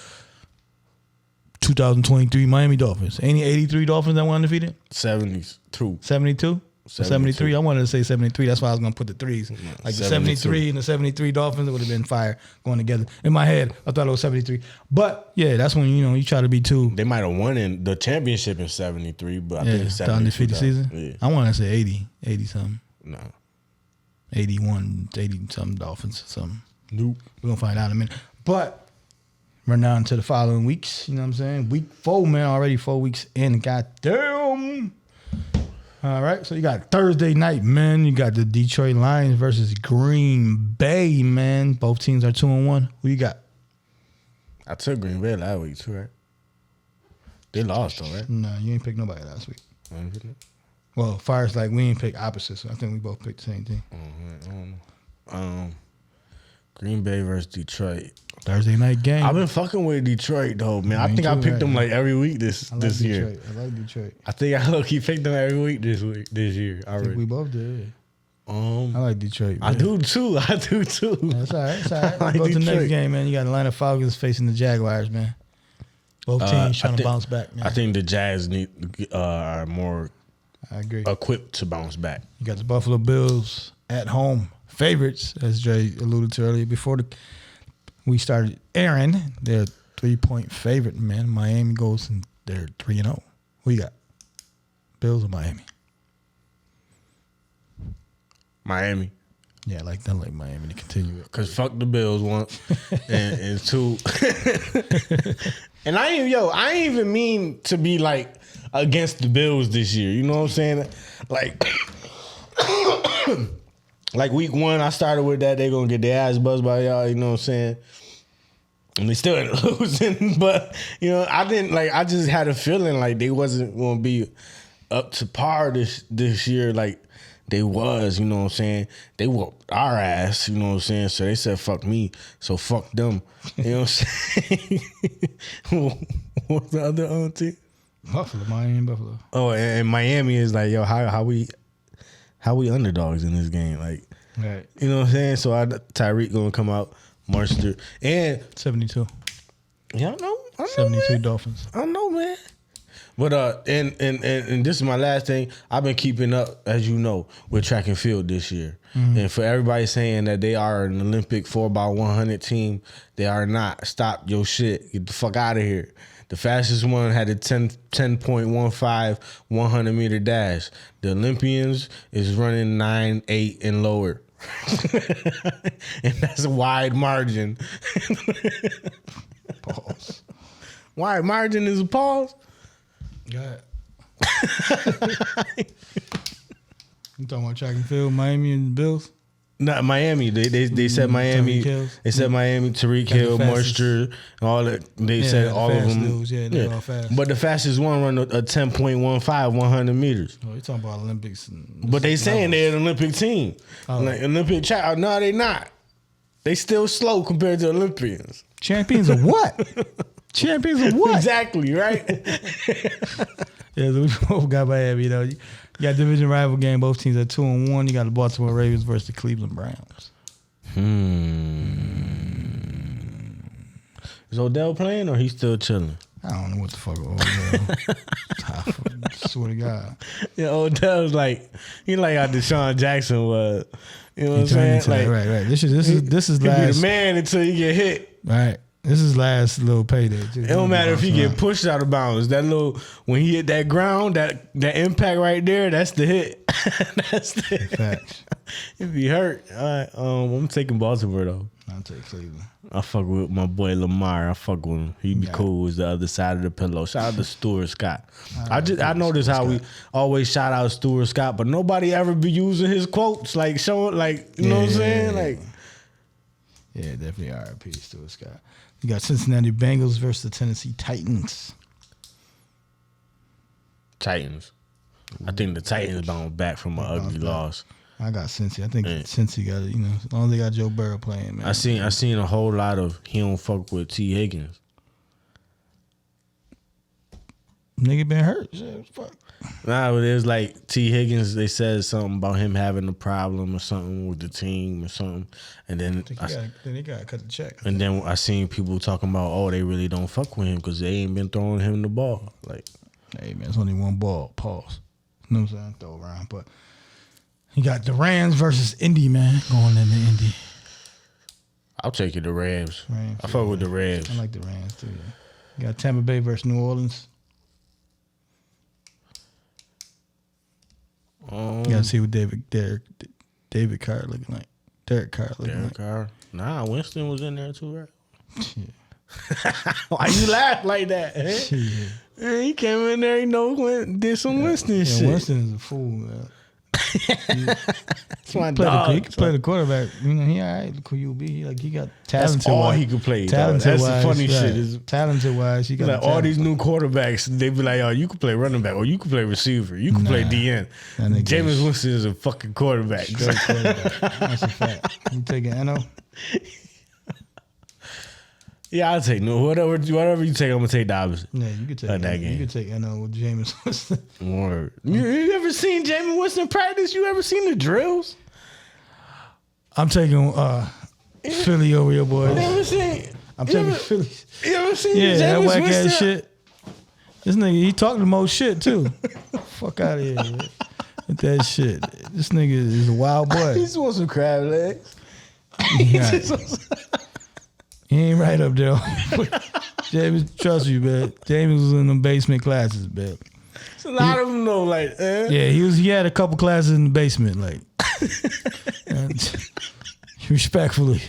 [SPEAKER 2] 2023 Miami Dolphins. Any 83 Dolphins that were undefeated?
[SPEAKER 1] 72.
[SPEAKER 2] 72? 73? I wanted to say 73. That's why I was going to put the threes. Like the 73 and the 73 Dolphins, it would have been fire going together. In my head, I thought it was 73. But, yeah, that's when, you try to be too.
[SPEAKER 1] They might have won in the championship in 73, but I think it's 72.
[SPEAKER 2] The undefeated season?
[SPEAKER 1] Yeah.
[SPEAKER 2] I want to say 80-something.
[SPEAKER 1] No.
[SPEAKER 2] 80-something Dolphins or something.
[SPEAKER 1] Nope.
[SPEAKER 2] We're going to find out in a minute. But run down to the following weeks. You know what I'm saying? Week 4, man. Already 4 weeks in. Goddamn. All right. So you got Thursday night, man. You got the Detroit Lions versus Green Bay, man. Both teams are 2-1. Who you got?
[SPEAKER 1] I took Green Bay last week too, right? They lost though, right?
[SPEAKER 2] No, you ain't pick nobody last week. Well, Fire's like we ain't pick opposites. So I think we both picked the same thing.
[SPEAKER 1] I don't know. Green Bay versus Detroit.
[SPEAKER 2] Thursday night game.
[SPEAKER 1] I've been fucking with Detroit though, man. I think I picked them like every week this year.
[SPEAKER 2] I like Detroit.
[SPEAKER 1] I think I low-key picked them every week this year.
[SPEAKER 2] I think we both did. I like Detroit.
[SPEAKER 1] Man. I do too.
[SPEAKER 2] That's all right. It's all right. Like go to the next game, man. You got Atlanta Falcons facing the Jaguars, man. Both teams trying to bounce back, man.
[SPEAKER 1] I think the Jazz are more equipped to bounce back.
[SPEAKER 2] You got the Buffalo Bills at home. Favorites, as Jay alluded to earlier, before we started airing, they're 3-point favorite, man. Miami goes and they're 3-0. Who you got? Bills or Miami?
[SPEAKER 1] Miami.
[SPEAKER 2] Yeah, I like Miami to continue it.
[SPEAKER 1] Because fuck the Bills once and two. And I ain't even mean to be like against the Bills this year. You know what I'm saying? Like week 1, I started with that. They gonna get their ass buzzed by y'all. You know what I'm saying? And they still ended up losing. But I didn't I just had a feeling like they wasn't gonna be up to par this year. Like they was. You know what I'm saying? They whooped our ass. You know what I'm saying? So they said fuck me. So fuck them. You know what I'm saying? What's the other team?
[SPEAKER 2] Miami, Buffalo.
[SPEAKER 1] Oh, and Miami is like, yo, how we underdogs in this game? Like,
[SPEAKER 2] right.
[SPEAKER 1] You know what I'm saying? So Tyreek gonna come out, Marster, and
[SPEAKER 2] 72.
[SPEAKER 1] Yeah, I know
[SPEAKER 2] 72
[SPEAKER 1] man.
[SPEAKER 2] Dolphins.
[SPEAKER 1] I know, man. But and this is my last thing. I've been keeping up, as you know, with track and field this year. Mm-hmm. And for everybody saying that they are an Olympic 4x100 team, they are not. Stop your shit. Get the fuck out of here. The fastest one had a 10.15 100-meter dash. The Olympians is running 9.8 and lower. And that's a wide margin.
[SPEAKER 2] Pause.
[SPEAKER 1] Wide margin is a pause?
[SPEAKER 2] Go ahead. You talking about track and field, Miami and the Bills?
[SPEAKER 1] Not Miami. They said Miami. They said Miami, Tariq Hill, Moisture, all that. They said all of them.
[SPEAKER 2] Dudes. Yeah, they're all fast.
[SPEAKER 1] But the fastest one run a 10.15 100 meters.
[SPEAKER 2] Oh, you're talking about Olympics.
[SPEAKER 1] But they saying they're an Olympic team. Oh. Like Olympic child. No, they not. They still slow compared to Olympians.
[SPEAKER 2] Champions of what? Champions of what?
[SPEAKER 1] Exactly, right?
[SPEAKER 2] Yeah, so we both got Miami, You got division rival game. Both teams at 2-1. You got the Baltimore Ravens versus the Cleveland Browns.
[SPEAKER 1] Is Odell playing or he's still chilling?
[SPEAKER 2] I don't know what the fuck Odell. I swear to God.
[SPEAKER 1] Yeah, Odell's like how Deshaun Jackson was. You know what I'm saying?
[SPEAKER 2] Like, right. This is
[SPEAKER 1] he
[SPEAKER 2] last.
[SPEAKER 1] be the man until you get hit.
[SPEAKER 2] Right. This is last little payday too.
[SPEAKER 1] It don't matter if he get pushed out of bounds. That little when he hit that ground, that impact right there, that's the hit. That's the hit.
[SPEAKER 2] Facts.
[SPEAKER 1] If he hurt, all right. I'm taking Baltimore though.
[SPEAKER 2] I'll take Cleveland.
[SPEAKER 1] I fuck with my boy Lamar. I fuck with him. He be cool as the other side of the pillow. Shout out to Stuart Scott. I noticed how we always shout out Stuart Scott, but nobody ever be using his quotes like showing like you know what I'm saying like.
[SPEAKER 2] Yeah, definitely RIP Stuart Scott. You got Cincinnati Bengals versus the Tennessee Titans.
[SPEAKER 1] Titans. I think the Titans bounced back from an ugly loss.
[SPEAKER 2] I got Cincy. I think Cincy got it. You know, as long as they got Joe Burrow playing, man.
[SPEAKER 1] I seen a whole lot of he don't fuck with T. Higgins.
[SPEAKER 2] Nigga been hurt. Shit, fuck.
[SPEAKER 1] Nah, but it was like T. Higgins. They said something about him having a problem or something with the team or something, and then
[SPEAKER 2] they gotta cut the check.
[SPEAKER 1] And then I seen people talking about, oh, they really don't fuck with him because they ain't been throwing him the ball. Like,
[SPEAKER 2] hey man, it's only one ball. Pause. You know what I'm saying? Throw around, but you got the Rams versus Indy, man, going into Indy.
[SPEAKER 1] I'll take it the Rams. I fuck with the Rams.
[SPEAKER 2] I like the Rams too. Yeah. You got Tampa Bay versus New Orleans. You gotta see what David Carr looking like. Derek Carr looking like.
[SPEAKER 1] Carr. Nah, Winston was in there too, right? Yeah. Why you laugh like that? Eh? Yeah, he came in there, did some Winston shit.
[SPEAKER 2] Winston is a fool, man.
[SPEAKER 1] That's my dog.
[SPEAKER 2] He can play the quarterback. You know, he all right. QB. He got talented.
[SPEAKER 1] That's all he could play. That's the funny shit.
[SPEAKER 2] Talented wise, he got
[SPEAKER 1] like all these new quarterbacks. They be like, "Oh, you can play running back, or you can play receiver, you can play DN." Jameis Winston is a fucking quarterback.
[SPEAKER 2] Straight quarterback. That's a fact. You taking NO?
[SPEAKER 1] Yeah, I'll take whatever you take. I'm gonna take the opposite.
[SPEAKER 2] Yeah, you could take that game. You could take NO with Jameis Winston.
[SPEAKER 1] Word. You ever seen Jameis Winston practice? You ever seen the drills? I'm taking
[SPEAKER 2] Philly over your boy.
[SPEAKER 1] I'm taking Philly. You ever seen
[SPEAKER 2] that
[SPEAKER 1] Jameis
[SPEAKER 2] whack
[SPEAKER 1] Winston?
[SPEAKER 2] ass shit? This nigga, he talking the most shit too. Fuck out of here, man. With that shit. This nigga is a wild boy.
[SPEAKER 1] He just wants some crab legs.
[SPEAKER 2] He ain't right up there. James, trust you, man. James was in the basement classes, man.
[SPEAKER 1] It's a lot of them though, like
[SPEAKER 2] yeah, he had a couple classes in the basement, like respectfully.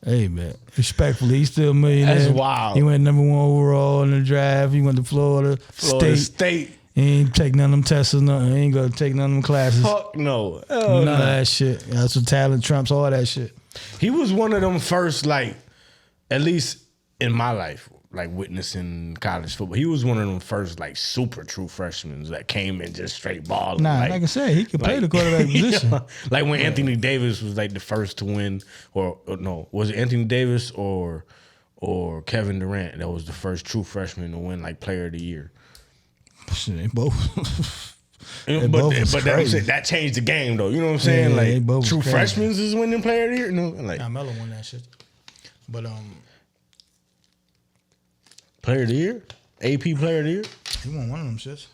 [SPEAKER 2] Hey man, respectfully, he's still a millionaire.
[SPEAKER 1] That's wild.
[SPEAKER 2] He went number 1 overall in the draft. He went to Florida State. He ain't take none of them tests or nothing. He ain't gonna take none of them classes.
[SPEAKER 1] Fuck no.
[SPEAKER 2] None of that shit. That's what talent trumps all that shit.
[SPEAKER 1] He was one of them first, like, at least in my life, like witnessing college football. He was one of them first, like, super true freshmen that came in just straight balling.
[SPEAKER 2] Nah, like I said, he could play the quarterback position.
[SPEAKER 1] Like when Anthony Davis was like the first to win, or no, was it Anthony Davis or Kevin Durant that was the first true freshman to win like Player of the Year?
[SPEAKER 2] Shit, they both.
[SPEAKER 1] But that changed the game though. You know what I'm saying? Like true freshmen is winning Player of the Year. No, like
[SPEAKER 2] Melo won that shit. But
[SPEAKER 1] Player of the Year, AP Player of the Year.
[SPEAKER 2] He won one of them shits.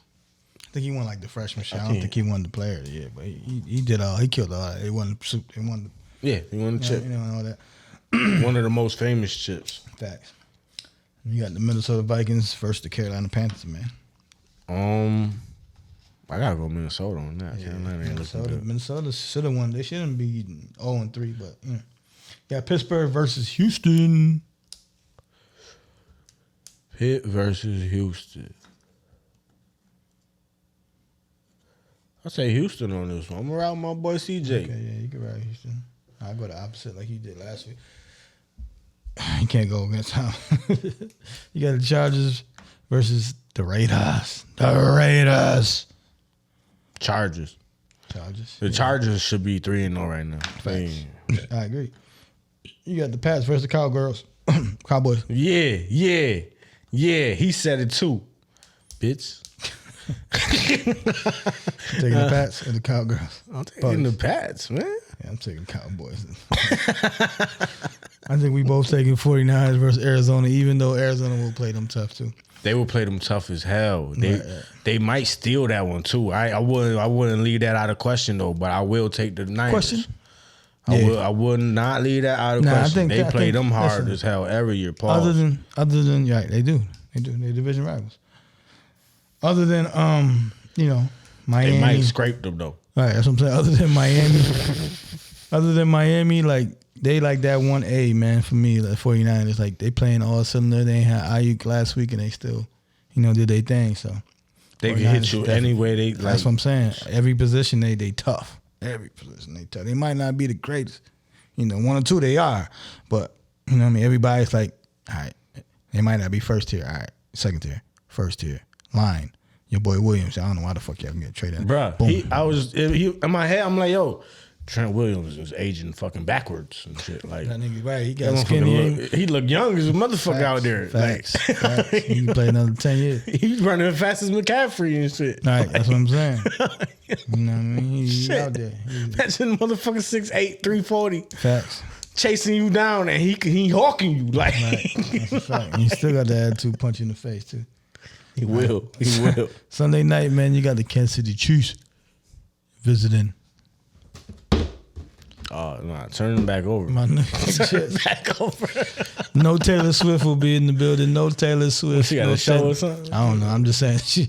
[SPEAKER 2] I think he won like the freshman shit. I don't think he won the Player of the Year, but he did all. He killed all that. He won the suit. He won
[SPEAKER 1] the chip.
[SPEAKER 2] You know all that.
[SPEAKER 1] One of the most famous chips.
[SPEAKER 2] Facts. You got the Minnesota Vikings versus the Carolina Panthers, man.
[SPEAKER 1] I gotta go Minnesota on that.
[SPEAKER 2] Yeah, Minnesota should have won. They shouldn't be 0-3, but you got Pittsburgh versus Houston.
[SPEAKER 1] Pitt versus Houston. I say Houston on this one. I'm gonna ride my boy CJ.
[SPEAKER 2] Okay, yeah, you can ride Houston. I'll go the opposite like you did last week. You can't go against him. You got the Chargers versus the Raiders.
[SPEAKER 1] Chargers. The Chargers should be 3-0 right now.
[SPEAKER 2] I agree. You got the Pats versus the Cowgirls. Cowboys.
[SPEAKER 1] Yeah. He said it too, bitch.
[SPEAKER 2] Taking the Pats or the Cowgirls?
[SPEAKER 1] I'm taking the Pats, man.
[SPEAKER 2] Yeah, I'm taking Cowboys. I think we both taking 49ers versus Arizona, even though Arizona will play them tough too.
[SPEAKER 1] They will play them tough as hell. They might steal that one too. I wouldn't leave that out of question though. But I will take the Niners.
[SPEAKER 2] Question?
[SPEAKER 1] I would not leave that out of question. They play them hard as hell every year. Pause.
[SPEAKER 2] Other than right, they do. They're division rivals. Other than Miami.
[SPEAKER 1] They might scrape them though.
[SPEAKER 2] Right, that's what I'm saying. Other than Miami, like they like that 1A, man, for me, like 49ers. Like they playing all cylinder. They ain't had Ayuk last week and they still, did their thing. So
[SPEAKER 1] they can hit you any way they like.
[SPEAKER 2] That's what I'm saying. Every position they tough. Every position they tough. They might not be the greatest. One or two they are. But everybody's like, all right, they might not be first tier, all right, second tier, first tier, line. Your boy Williams, I don't know why the fuck y'all can get traded.
[SPEAKER 1] Bruh, in my head, I'm like, yo, Trent Williams is aging fucking backwards and shit. Like
[SPEAKER 2] that nigga, right? He got skinny.
[SPEAKER 1] He look young as a motherfucker out there.
[SPEAKER 2] Facts. He can play another 10 years.
[SPEAKER 1] He's running as fast as McCaffrey and shit.
[SPEAKER 2] Right, that's what I'm saying. You know what I mean? He's out there.
[SPEAKER 1] Imagine motherfucker 6'8", 340.
[SPEAKER 2] Facts.
[SPEAKER 1] Chasing you down and he hawking you like.
[SPEAKER 2] Right. That's a fact. And he still got the attitude punch you in the face too.
[SPEAKER 1] He will.
[SPEAKER 2] Sunday night, man, you got the Kansas City Chiefs visiting.
[SPEAKER 1] Oh, nah, turn him back over.
[SPEAKER 2] My
[SPEAKER 1] turn back over.
[SPEAKER 2] No Taylor Swift will be in the building. No Taylor Swift.
[SPEAKER 1] She got a show or something?
[SPEAKER 2] I don't know. I'm just saying.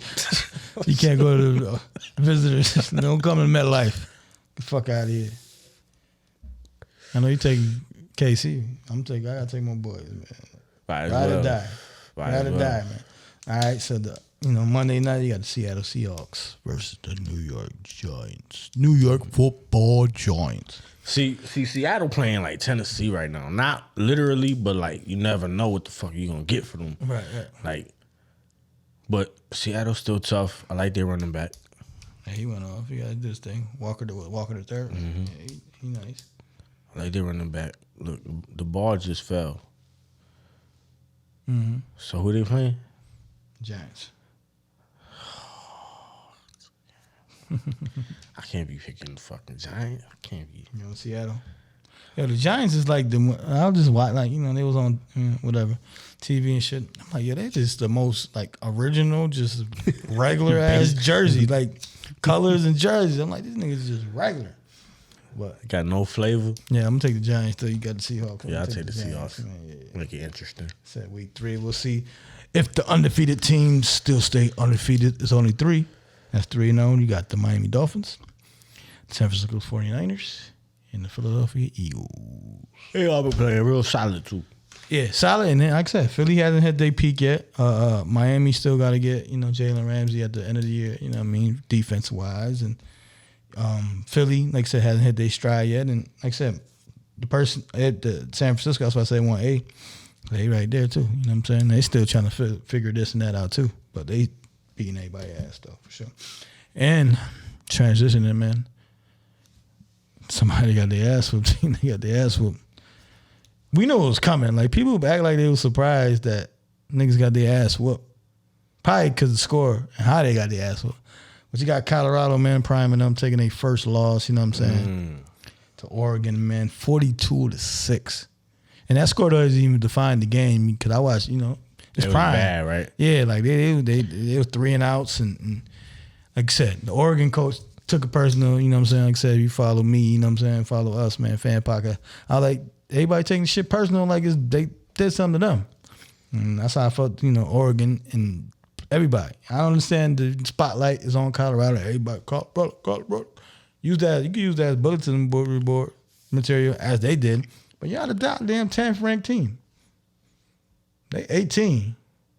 [SPEAKER 2] You can't go to the visitors. Don't come to MetLife. Get the fuck out of here. I know you taking KC. I gotta take my boys, man. Ride or die. Ride or die, man. All right, so Monday night you got the Seattle Seahawks versus the New York Giants. New York Football Giants.
[SPEAKER 1] See, Seattle playing like Tennessee right now. Not literally, but like you never know what the fuck you gonna get from them.
[SPEAKER 2] Right.
[SPEAKER 1] Like, but Seattle's still tough. I like their running back.
[SPEAKER 2] Yeah, he went off. He got this thing. Walker the third.
[SPEAKER 1] Mm-hmm.
[SPEAKER 2] Yeah, he nice.
[SPEAKER 1] I like their running back. Look, the ball just fell.
[SPEAKER 2] Mm-hmm.
[SPEAKER 1] So who they playing?
[SPEAKER 2] Giants.
[SPEAKER 1] I can't be picking the fucking Giants. I can't be.
[SPEAKER 2] Seattle. Yeah, the Giants is like I'll just watch, like, they was on whatever TV and shit. I'm like, they just the most like original, just regular ass jersey, like colors and jerseys. I'm like, this nigga's just regular. But
[SPEAKER 1] got no flavor.
[SPEAKER 2] Yeah, I'm gonna take the Giants till you got the Seahawks.
[SPEAKER 1] Yeah, I'll take the Seahawks.
[SPEAKER 2] Yeah.
[SPEAKER 1] Make it interesting.
[SPEAKER 2] Said week 3, we'll see if the undefeated teams still stay undefeated. It's only 3. That's 3-0. You got the Miami Dolphins, the San Francisco 49ers, and the Philadelphia Eagles.
[SPEAKER 1] They all been playing real solid too.
[SPEAKER 2] Yeah, solid. And then, like I said, Philly hasn't hit their peak yet. Miami still got to get, Jalen Ramsey at the end of the year, defense-wise. And Philly, like I said, hasn't hit their stride yet. And like I said, the person at the San Francisco, that's why I say 1A, they right there too. You know what I'm saying? They still trying to figure this and that out too. But they beating everybody's ass though, for sure. And transitioning, man. Somebody got their ass whooped. They got their ass whooped. We knew it was coming. Like, people act like they were surprised that niggas got their ass whooped. Probably because of the score and how they got their ass whooped. But you got Colorado, man, priming them, taking their first loss, you know what I'm saying, to Oregon, man, 42-6. And that score doesn't even define the game because I watched, it's
[SPEAKER 1] it was
[SPEAKER 2] prime.
[SPEAKER 1] bad, right?
[SPEAKER 2] Yeah, like they were 3 and outs, and like I said, the Oregon coach took it personal. You know what I'm saying? Like I said, you follow me, you know what I'm saying? Follow us, man. Fan podcast. I was like, everybody taking the shit personal, like they did something to them. And that's how I felt. Oregon and everybody. I don't understand the spotlight is on Colorado. Everybody, Colorado. Use that. You can use that as bulletin board material as they did. But y'all the damn 10th ranked team. They 18.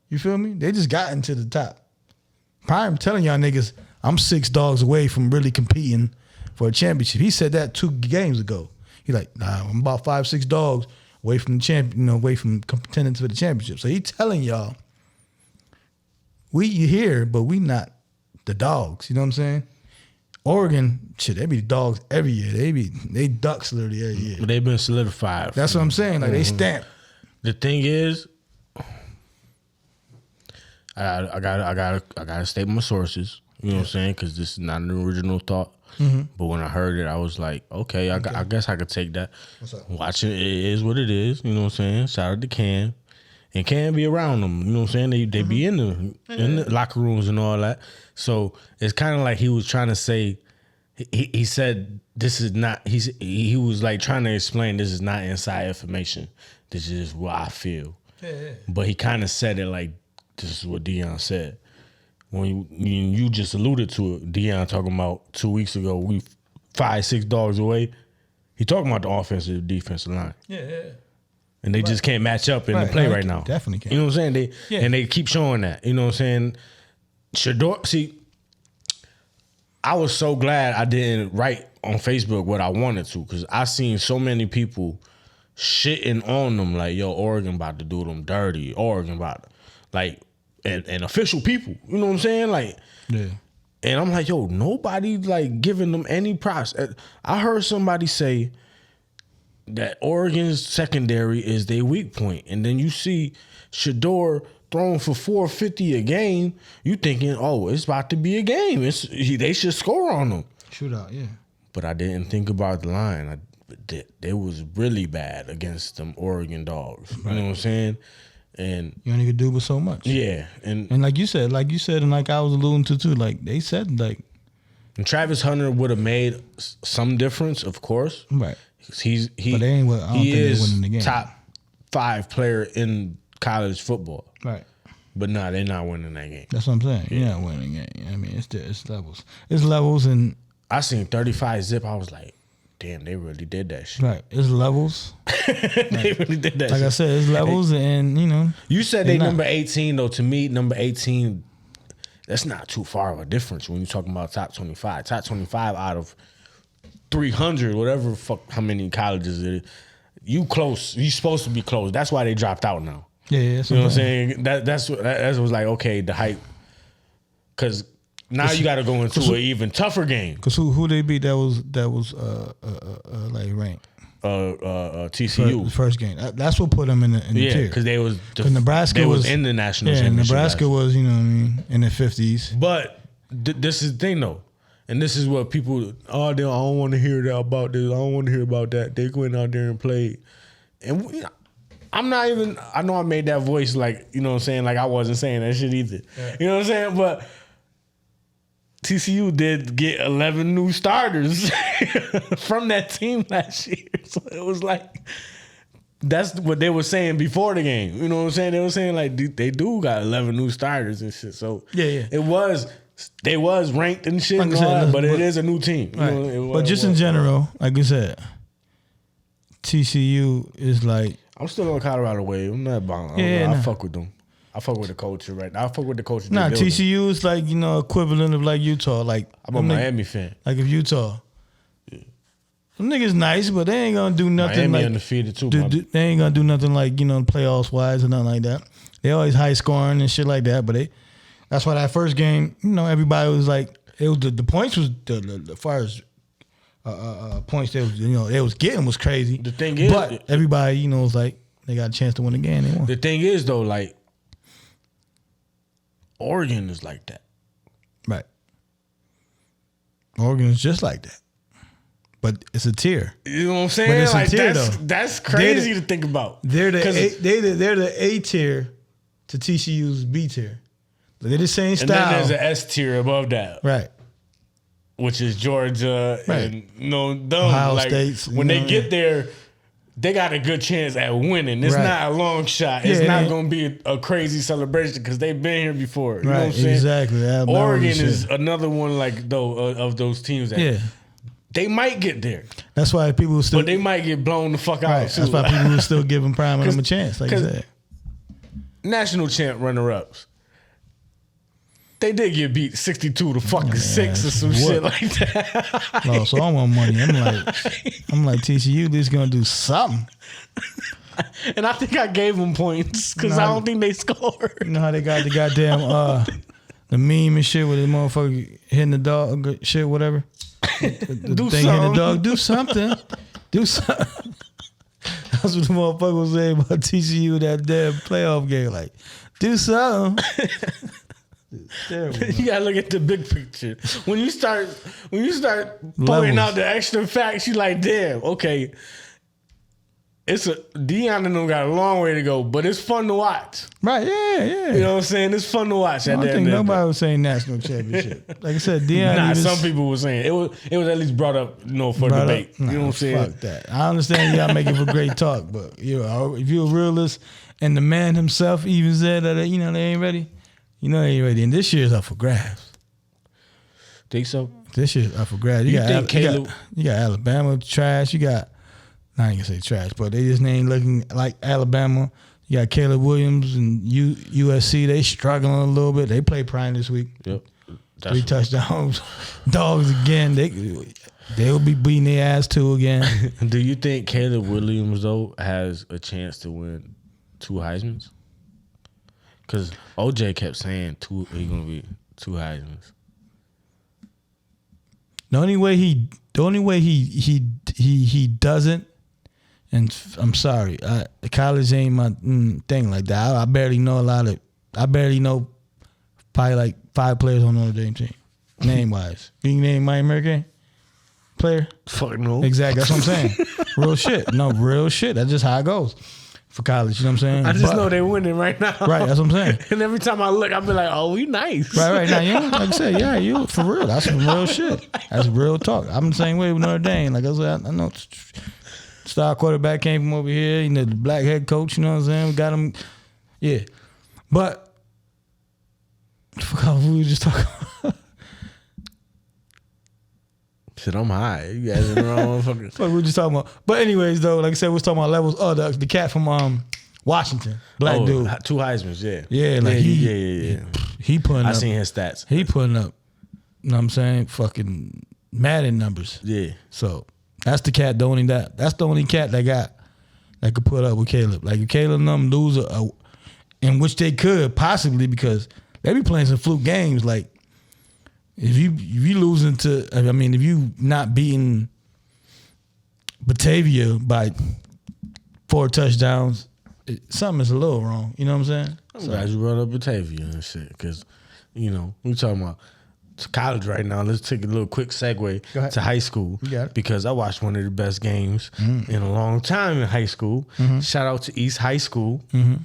[SPEAKER 2] You feel me? They just got into the top. Prime telling y'all niggas, I'm 6 dogs away from really competing for a championship. He said that 2 games ago. He like, nah, I'm about 5-6 dogs away from the champion, away from contending for the championship. So he telling y'all, we here, but we not the dogs. You know what I'm saying? Oregon, shit, they be the dogs every year. They ducks literally every year.
[SPEAKER 1] But they've been solidified.
[SPEAKER 2] That's what I'm saying. Like, they stamp.
[SPEAKER 1] The thing is, I gotta state my sources. You know what I'm saying? Because this is not an original thought. Mm-hmm. But when I heard it, I was like, okay, I guess I could take that.
[SPEAKER 2] What's up?
[SPEAKER 1] Watching it is what it is. You know what I'm saying? Shout out to Cam. And Cam be around them. You know what I'm saying? They be in the locker rooms and all that. So it's kind of like he was trying to say he said this is not. He was like trying to explain this is not inside information. This is what I feel.
[SPEAKER 2] Yeah.
[SPEAKER 1] But he kind of said it like this is what Deion said. When you just alluded to it, Deion talking about 2 weeks ago, we 5-6 dogs away. He talking about the offensive defensive line.
[SPEAKER 2] Yeah.
[SPEAKER 1] And they just can't match up in the play right now.
[SPEAKER 2] Definitely can't.
[SPEAKER 1] You know what I'm saying? And they keep showing that. You know what I'm saying? Shador, see, I was so glad I didn't write on Facebook what I wanted to because I seen so many people shitting on them like, yo, Oregon about to do them dirty. Oregon about to, like, and official people. You know what I'm saying? Like,
[SPEAKER 2] yeah.
[SPEAKER 1] And I'm like, yo, nobody like giving them any props. I heard somebody say that Oregon's secondary is their weak point. And then you see Shador throwing for 450 a game, you thinking, oh, it's about to be a game. They should score on them.
[SPEAKER 2] Shootout, yeah.
[SPEAKER 1] But I didn't think about the line. They was really bad against them Oregon dogs. Right. You know what I'm saying? And
[SPEAKER 2] you only could do but so much.
[SPEAKER 1] Yeah. And
[SPEAKER 2] like you said, and like I was alluding to too, like they said, like.
[SPEAKER 1] And Travis Hunter would have made some difference, of course.
[SPEAKER 2] Right.
[SPEAKER 1] But they ain't,
[SPEAKER 2] I don't think they winning the game.
[SPEAKER 1] Top 5 player in college football.
[SPEAKER 2] Right.
[SPEAKER 1] But nah, they're not winning that game.
[SPEAKER 2] That's what I'm saying. Yeah. You're not winning the game. I mean, it's levels. It's levels, and
[SPEAKER 1] I seen 35 zip. I was like, damn, they really did that shit.
[SPEAKER 2] Right. It's levels.
[SPEAKER 1] They really did that
[SPEAKER 2] like
[SPEAKER 1] shit.
[SPEAKER 2] I said, it's levels, and you know.
[SPEAKER 1] You said they number 18 though. To me, number 18, that's not too far of a difference when you're talking about top 25. Top 25 out of 300, whatever fuck how many colleges it is. You close. You supposed to be close. That's why they dropped out now.
[SPEAKER 2] Yeah,
[SPEAKER 1] you know what I'm saying? That was like, okay, the hype. Because now you got to go into an even tougher game.
[SPEAKER 2] Because who they beat that was like ranked?
[SPEAKER 1] TCU.
[SPEAKER 2] The first game. That's what put them in the tier.
[SPEAKER 1] Because they was
[SPEAKER 2] Nebraska
[SPEAKER 1] was in the national
[SPEAKER 2] Yeah,
[SPEAKER 1] championship.
[SPEAKER 2] Nebraska was, you know what I mean, in the 50s.
[SPEAKER 1] But this is the thing though. And this is what people, I don't want to hear that about this. I don't want to hear about that. They went out there and played. And I'm not even, I know I made that voice like, you know what I'm saying? Like I wasn't saying that shit either. Yeah. You know what I'm saying? But TCU did get 11 new starters from that team last year. So it was like, that's what they were saying before the game. You know what I'm saying? They were saying like, they do got 11 new starters and shit. So they was ranked and shit, like and all that, but it is a new team.
[SPEAKER 2] Right.
[SPEAKER 1] You know,
[SPEAKER 2] but just in general, like you said, TCU is like.
[SPEAKER 1] I'm still on Colorado wave. I'm not bound. I fuck with them. I fuck with the culture right now. I fuck with the culture.
[SPEAKER 2] Nah, TCU is like, you know, equivalent of like Utah. Like
[SPEAKER 1] I'm a Miami fan.
[SPEAKER 2] Like if Utah. Yeah. Them niggas nice, but they ain't gonna do nothing.
[SPEAKER 1] Miami
[SPEAKER 2] like
[SPEAKER 1] undefeated too.
[SPEAKER 2] They ain't gonna do nothing like, you know, playoffs wise or nothing like that. They always high scoring and shit like that. But that's why that first game, you know, everybody was like, it was the points was the far as points they was getting was crazy.
[SPEAKER 1] The thing is,
[SPEAKER 2] but everybody, you know, was like they got a chance to win the game. They won.
[SPEAKER 1] The thing is though, like Oregon is like that.
[SPEAKER 2] Right. Oregon is just like that. But it's a tier.
[SPEAKER 1] You know what I'm saying?
[SPEAKER 2] But it's
[SPEAKER 1] like
[SPEAKER 2] a tier,
[SPEAKER 1] that's crazy to think about.
[SPEAKER 2] They're the A tier to TCU's B tier. They're the same style.
[SPEAKER 1] And then there's an S tier above that.
[SPEAKER 2] Right.
[SPEAKER 1] Which is Georgia and
[SPEAKER 2] Ohio State.
[SPEAKER 1] When they get there, they got a good chance at winning. It's not a long shot. It's not going to be a crazy celebration because they've been here before. You know what I'm saying?
[SPEAKER 2] Exactly.
[SPEAKER 1] Oregon is another one like of those teams that they might get there.
[SPEAKER 2] That's why people still.
[SPEAKER 1] But they might get blown the fuck out too.
[SPEAKER 2] That's why people will still giving Prime them a chance, like you said.
[SPEAKER 1] National champ runner-ups. They did get beat 62-6 or some shit like that.
[SPEAKER 2] No, so I want money. I'm like TCU, at least gonna do something.
[SPEAKER 1] And I think I gave them points because I don't think they scored.
[SPEAKER 2] You know how they got the goddamn the meme and shit with the motherfucker hitting the dog, shit, whatever. The
[SPEAKER 1] do
[SPEAKER 2] thing
[SPEAKER 1] something.
[SPEAKER 2] hitting the dog. Do something. Do something. That's what the motherfucker was saying about TCU that damn playoff game. Like, do something. Terrible,
[SPEAKER 1] you gotta look at the big picture. When you start pointing out the extra facts, you like, damn, okay. Deion and them got a long way to go, but it's fun to watch.
[SPEAKER 2] Right, yeah.
[SPEAKER 1] You know what I'm saying? It's fun to watch.
[SPEAKER 2] I don't think nobody was saying national championship. Like I said, Deion.
[SPEAKER 1] Nah, some people were saying it was at least brought up, for debate.
[SPEAKER 2] Nah,
[SPEAKER 1] you know what I'm saying?
[SPEAKER 2] Fuck that. I understand y'all making for great talk, but if you're a realist, and the man himself even said that they ain't ready. They ain't ready. And this year's up for grabs.
[SPEAKER 1] Think so?
[SPEAKER 2] This year's up for grabs. You got Alabama trash. You got. I ain't gonna say trash, but they just ain't looking like Alabama. You got Caleb Williams and USC. They struggling a little bit. They play Prime this week.
[SPEAKER 1] Yep.
[SPEAKER 2] 3 touchdowns. Dogs again. They'll be beating their ass too again.
[SPEAKER 1] Do you think Caleb Williams though has a chance to win 2 Heismans? Because OJ kept saying he's gonna be 2 Heismans.
[SPEAKER 2] The only way he doesn't. And I'm sorry, college ain't my thing like that. I barely know probably like 5 players on Notre Dame team, name wise. You can name my American player?
[SPEAKER 1] Fuck no.
[SPEAKER 2] Exactly, that's what I'm saying. Real shit. No, real shit. That's just how it goes for college. You know what I'm saying?
[SPEAKER 1] I just know they're winning right now.
[SPEAKER 2] Right, that's what I'm saying.
[SPEAKER 1] And every time I look, I be like, oh, we nice.
[SPEAKER 2] Right. Now, like I said, yeah, you for real. That's some real shit. That's real talk. I'm the same way with Notre Dame. Like I said, I know. Star quarterback came from over here, the black head coach, you know what I'm saying? We got him. Yeah. But, I forgot what we were just talking about.
[SPEAKER 1] Shit, I'm high. You guys in the wrong fucking.
[SPEAKER 2] What we were just talking about. But anyways, though, like I said, we was talking about levels. Oh, the cat from Washington. Black dude.
[SPEAKER 1] 2 Heismans, yeah.
[SPEAKER 2] Yeah, like he putting up.
[SPEAKER 1] I seen his stats.
[SPEAKER 2] He putting up, you know what I'm saying, fucking Madden numbers.
[SPEAKER 1] Yeah.
[SPEAKER 2] So, that's the cat, that's the only cat that could put up with Caleb. Like if Caleb and them lose in which they could possibly because they be playing some fluke games. Like if you losing to, if you not beating Batavia by 4 touchdowns, something is a little wrong. You know what I'm saying?
[SPEAKER 1] I'm glad you brought up Batavia and shit because we talking about college right now. Let's take a little quick segue to high school because I watched one of the best games in a long time in high school. Shout out to East High School.
[SPEAKER 2] Went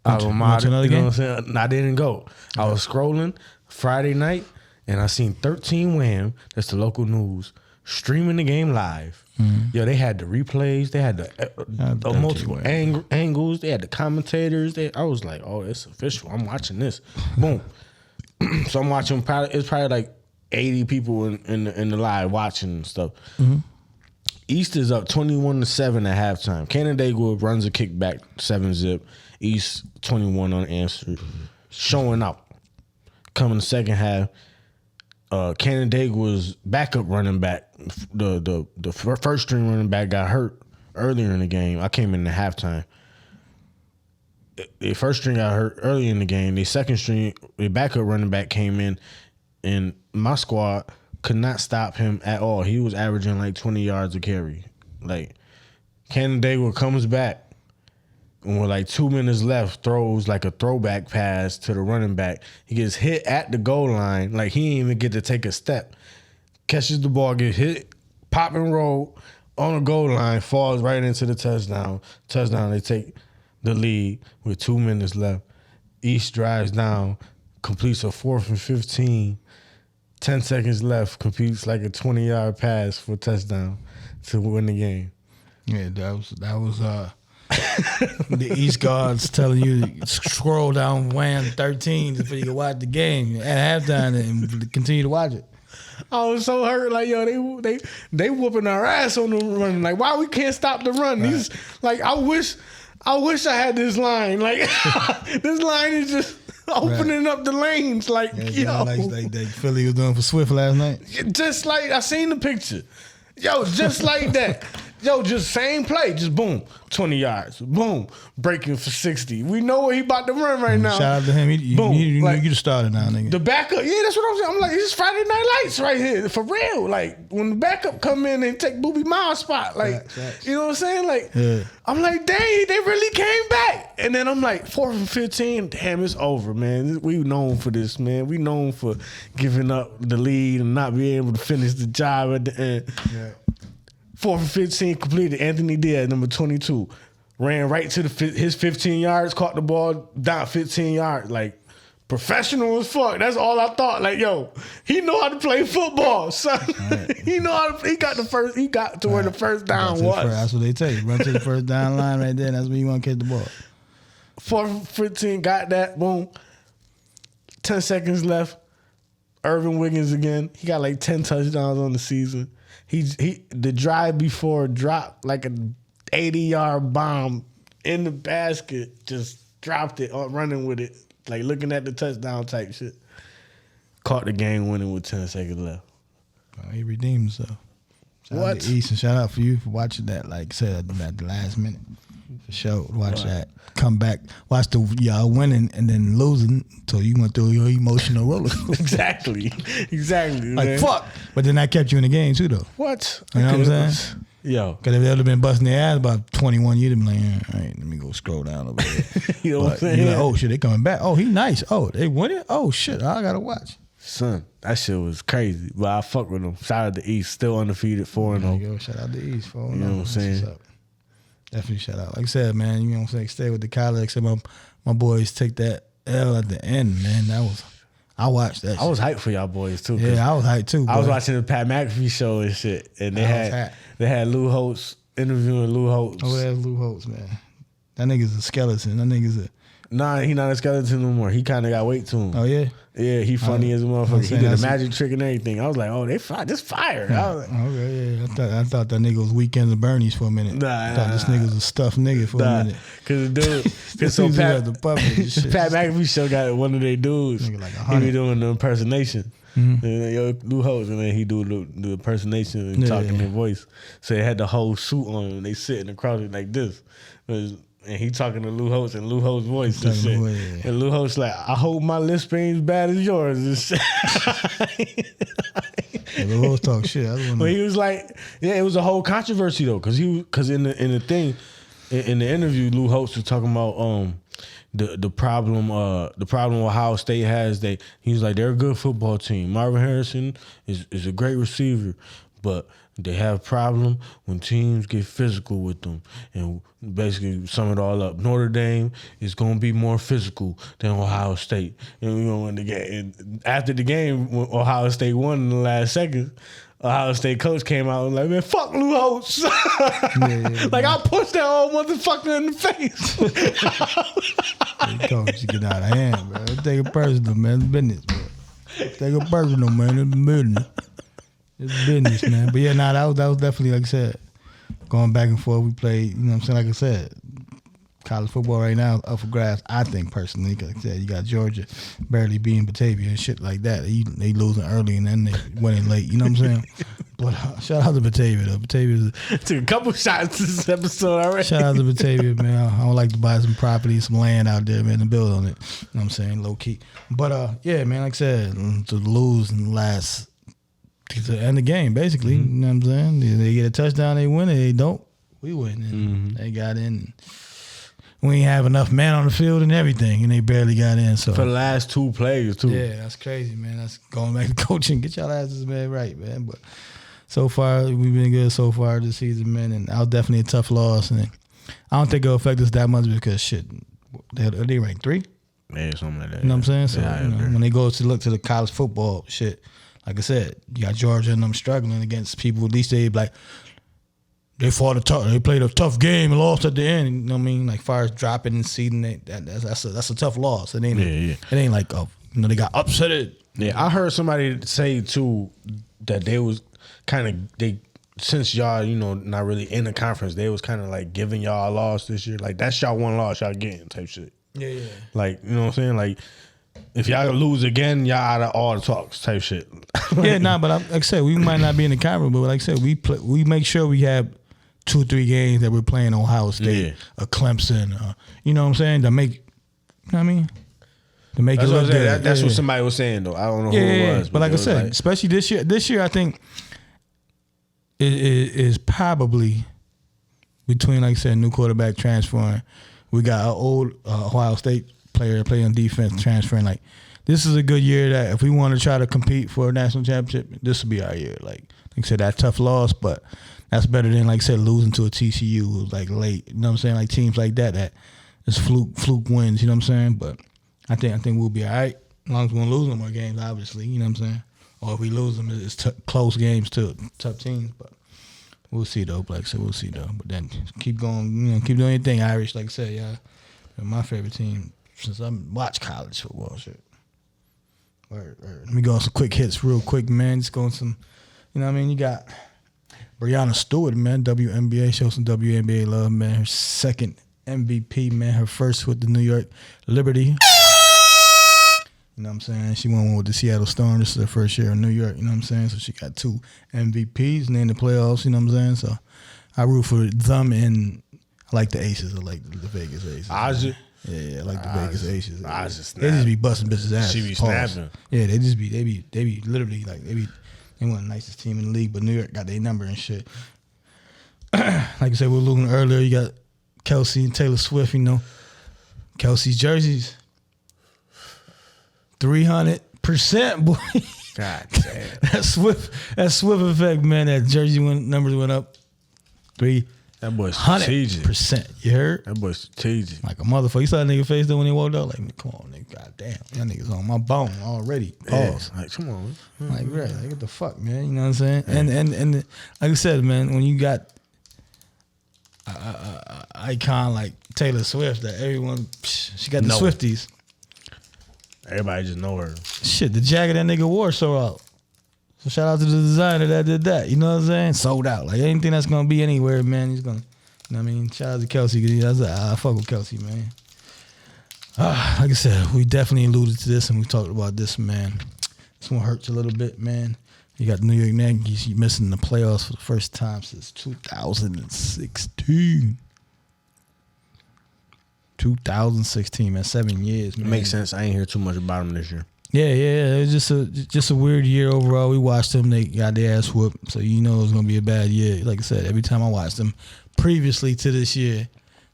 [SPEAKER 2] to another game?
[SPEAKER 1] Know what I'm saying? I didn't go. I was scrolling Friday night and I seen 13 Wham, that's the local news, streaming the game live. Yo, they had the replays, they had the multiple angles, they had the commentators. I was like, oh, it's official. I'm watching this. Boom. So I'm watching. It's probably like 80 people in the live watching and stuff. East is up 21-7 at halftime. Canandaigua runs a kickback 7-zip. East 21 unanswered. Showing out. Coming the second half, Canandaigua's backup running back, the first string running back got hurt earlier in the game. I came in the halftime. The first string got hurt early in the game. The second string, the backup running back came in, and my squad could not stop him at all. He was averaging like 20 yards a carry. Like, Canandaigua comes back, and with like 2 minutes left, throws like a throwback pass to the running back. He gets hit at the goal line. Like, he didn't even get to take a step. Catches the ball, gets hit, pop and roll on the goal line, falls right into the touchdown. Touchdown, they take the lead with 2 minutes left. East drives down, completes a 4th and 15. 10 seconds left, completes like a 20-yard pass for a touchdown to win the game.
[SPEAKER 2] Yeah, that was the East guards telling you to scroll down Wham 13 before you can watch the game at halftime and continue to watch it.
[SPEAKER 1] I was so hurt. Like, yo, they whooping our ass on the run. Like, why we can't stop the run? Right. These, like, I wish I had this line. Like, this line is just opening up the lanes. Like, yo.
[SPEAKER 2] Like Philly was doing for Swift last night.
[SPEAKER 1] Just like, I seen the picture. Yo, just like that. Yo, just same play. Just boom, 20 yards. Boom, breaking for 60. We know where he about to run right now.
[SPEAKER 2] Shout out to him.
[SPEAKER 1] Boom.
[SPEAKER 2] You the starter now, nigga.
[SPEAKER 1] The backup, yeah, that's what I'm saying. I'm like, it's Friday Night Lights right here. For real. Like, when the backup come in and take Boobie Miles' spot. Like, you know what I'm saying? Like, yeah. I'm like, dang, they really came back. And then I'm like, 4th and 15, damn, it's over, man. We known for this, man. We known for giving up the lead and not being able to finish the job at the end. Yeah. 4 for 15 completed. Anthony Diaz, number 22, ran right to his 15 yards, caught the ball down 15 yards. Like, professional as fuck. That's all I thought. Like, yo, he know how to play football, son. Right. He got to where the first down was.
[SPEAKER 2] That's what they tell you. Run to the first down line right there. That's where you want to catch the ball.
[SPEAKER 1] 4 for 15, got that. Boom. 10 seconds left. Irvin Wiggins again. He got like 10 touchdowns on the season. The drive before dropped like an 80-yard bomb in the basket. Just dropped it, running with it, like looking at the touchdown type shit. Caught the game winning with 10 seconds left.
[SPEAKER 2] He redeemed himself. Shout out to East, and shout out for you for watching that. Like I said, at the last minute. For sure. Watch that. Come back. Watch y'all winning and then losing so you went through your emotional roller coaster.
[SPEAKER 1] Exactly.
[SPEAKER 2] Like, man. Fuck. But then that kept you in the game too, though.
[SPEAKER 1] What?
[SPEAKER 2] You know what I'm saying?
[SPEAKER 1] Yo.
[SPEAKER 2] Because if they would have been busting their ass about 21, you'd have been like, all right, let me go scroll down over there.
[SPEAKER 1] You know what I'm saying?
[SPEAKER 2] You're like, oh, shit, they coming back. Oh, he nice. Oh, they winning? Oh, shit, I got to watch.
[SPEAKER 1] Son, that shit was crazy. But I fuck with them. Shout out to East. Still undefeated, 4-0.
[SPEAKER 2] Shout out to East, 4-0.
[SPEAKER 1] You know what I'm saying?
[SPEAKER 2] Definitely shout out. Like I said, man, you know what I'm saying? Stay with the college. Except my boys take that L at the end, man. I watched that shit.
[SPEAKER 1] I was hyped for y'all boys, too.
[SPEAKER 2] Yeah, I was hyped, too.
[SPEAKER 1] I was watching the Pat McAfee show and shit. And they had Lou Holtz interviewing Lou Holtz.
[SPEAKER 2] Oh, that's Lou Holtz, man. That nigga's a skeleton. That nigga's a...
[SPEAKER 1] Nah, he not a skeleton no more. He kind of got weight to him.
[SPEAKER 2] Oh, yeah?
[SPEAKER 1] Yeah, he funny as a motherfucker. He did a magic trick and everything. I was like, oh, this fire. I was like,
[SPEAKER 2] okay, yeah. I thought that nigga was Weekends at Bernie's for a minute. I thought this nigga was a stuffed nigga for a minute.
[SPEAKER 1] Because so Pat McAfee show got one of their dudes. Like he be doing the impersonation. Mm-hmm. And yo, Lou Holtz, and then he do the impersonation and talking their voice. So they had the whole suit on and they sitting across it like this. And he talking to Lou Holtz and Lou Holtz voice and shit. And Lou Holtz like, I hope my lisp ain't as bad as yours and shit.
[SPEAKER 2] Lou Holtz talk shit.
[SPEAKER 1] But he was like, yeah, it was a whole controversy though, because in the thing, in the interview, Lou Holtz was talking about the problem Ohio State has. He was like, they're a good football team. Marvin Harrison is a great receiver, but they have a problem when teams get physical with them. And basically sum it all up, Notre Dame is going to be more physical than Ohio State. And we going to get. And after the game, when Ohio State won in the last second, Ohio State coach came out and like, man, fuck Lou Holtz. Like, I punched that old motherfucker in the face.
[SPEAKER 2] Coach, get out of hand, bro. Take it personal, man. It's business, bro. Take it personal, man. It's business. It's business, man. But yeah, that was definitely, like I said, going back and forth. We played, you know what I'm saying? Like I said, college football right now up for grabs, I think, personally. Like I said, you got Georgia barely beating Batavia and shit like that. They losing early and then they winning late. You know what I'm saying? But shout out to Batavia, though. Batavia
[SPEAKER 1] took a couple shots this episode already.
[SPEAKER 2] Shout out to Batavia, man. I would like to buy some property, some land out there, man, and build on it. You know what I'm saying? Low key. But yeah, man, like I said, to lose in the last... to end the game, basically. Mm-hmm. You know what I'm saying? They get a touchdown, they win it. They don't, we win. And they got in. We ain't have enough men on the field and everything, and they barely got in. So
[SPEAKER 1] for the last two plays, too.
[SPEAKER 2] Yeah, that's crazy, man. That's going back to coaching. Get y'all asses, man, right, man. But so far, we've been good so far this season, man. And that was definitely a tough loss. And I don't think it'll affect us that much because, shit, they ranked 3?
[SPEAKER 1] Yeah, something like that.
[SPEAKER 2] You know what I'm saying? So
[SPEAKER 1] yeah,
[SPEAKER 2] when they go to look to the college football shit, like I said, you got Georgia and them struggling against people. At least they like they played a tough game and lost at the end. You know what I mean? Like far as dropping and seeding, that's a tough loss. It ain't it ain't like they got upset.
[SPEAKER 1] Yeah, I heard somebody say too that they was since y'all not really in the conference, they was kind of like giving y'all a loss this year. Like that's y'all one loss y'all getting type shit.
[SPEAKER 2] Yeah.
[SPEAKER 1] Like you know what I'm saying? Like. If y'all lose again, y'all out of all the talks type shit.
[SPEAKER 2] But like I said, we might not be in the conference, but like I said, we make sure we have 2-3 games that we're playing Ohio State, or Clemson, you know what I'm saying? To make, you know what I mean? To make
[SPEAKER 1] that's
[SPEAKER 2] it look good.
[SPEAKER 1] That's what somebody was saying though. I don't know who it was.
[SPEAKER 2] But like I said, especially this year. This year, I think it is probably between, like I said, new quarterback transferring. We got an old Ohio State player playing defense transferring. Like this is a good year that if we want to try to compete for a national championship, this will be our year. Like I said, that tough loss, but That's better than, like I said, losing to a TCU like late. You know what I'm saying? Like teams like that is fluke wins. You know what I'm saying? But I think we'll be all right as long as we don't lose no more games. Obviously, you know what I'm saying? Or if we lose them, it's close games to tough teams. But we'll see though. Like I said, we'll see though. But then keep going. Keep doing your thing, Irish. Like I said, yeah, they're my favorite team since I watch college football. Shit. Word. Let me go on some quick hits real quick, man. Just going some. You know what I mean? You got Breanna Stewart, man, WNBA. Show some WNBA love, man. Her second MVP, man. Her first with the New York Liberty. You know what I'm saying? She won one with the Seattle Storm. This is her first year in New York. You know what I'm saying? So she got 2 MVPs and in the playoffs. You know what I'm saying? So I root for them, and I like the Aces. I like the Vegas Aces. Yeah, I like the Vegas Aces. They just be busting bitches' ass.
[SPEAKER 1] She be snapping.
[SPEAKER 2] Yeah, they be literally like they want the nicest team in the league, but New York got their number and shit. Like I said, we were looking earlier. You got Kelsey and Taylor Swift. You know, Kelsey's jerseys 300%, boy.
[SPEAKER 1] God damn.
[SPEAKER 2] that Swift effect, man. That jersey numbers went up 300%.
[SPEAKER 1] That boy's strategic.
[SPEAKER 2] You heard?
[SPEAKER 1] That boy's strategic.
[SPEAKER 2] Like a motherfucker. You saw that nigga face though when he walked out? Like, come on, nigga. God damn. Y'all niggas on my bone already. Pause.
[SPEAKER 1] Yeah, like, come on. Man.
[SPEAKER 2] Like, right. Like, what the fuck, man? You know what I'm saying? Yeah. And like I said, man, when you got a icon like Taylor Swift, that everyone, she got the Swifties.
[SPEAKER 1] Everybody just know her.
[SPEAKER 2] Shit, the jacket that nigga wore sold out. So shout out to the designer that did that. You know what I'm saying? Sold out. Like anything that's gonna be anywhere, man, he's gonna. You know what I mean? Shout out to Kelsey. I fuck with Kelsey, man. Like I said, we definitely alluded to this and we talked about this, man. This one hurts a little bit, man. You got the New York Yankees missing the playoffs for the first time since 2016. 2016, man. 7 years, man.
[SPEAKER 1] Makes sense. I ain't hear too much about them this year.
[SPEAKER 2] Yeah. It was just a weird year overall. We watched them. They got their ass whooped. So you know it was going to be a bad year. Like I said, every time I watched them previously to this year,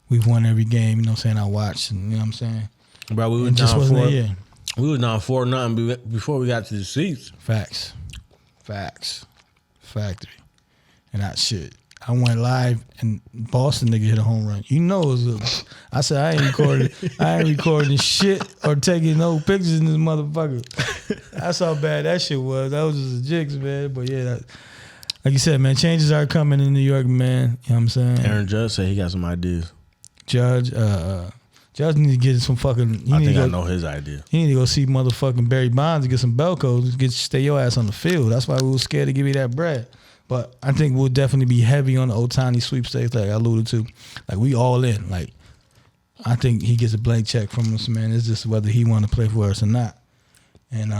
[SPEAKER 2] we've won every game. You know what I'm saying? I watched. And, you know what I'm saying?
[SPEAKER 1] Bro, we were down 4-0. We were down 4-0 before we got to the seats.
[SPEAKER 2] Facts. Factory. And that shit. I went live and Boston nigga hit a home run. You know it was a, I said I ain't recording shit or taking no pictures in this motherfucker. That's how bad that shit was. That was just a jigs, man. But yeah, like you said, man, changes are coming in New York, man. You know what I'm saying?
[SPEAKER 1] Aaron Judge said he got some ideas.
[SPEAKER 2] Judge need to get some fucking.
[SPEAKER 1] I know his idea.
[SPEAKER 2] He need to go see motherfucking Barry Bonds and get some Belcos. Stay your ass on the field. That's why we were scared to give you that bread. But I think we'll definitely be heavy on the Ohtani sweepstakes, like I alluded to. Like, we all in. Like, I think he gets a blank check from us, man. It's just whether he want to play for us or not. And,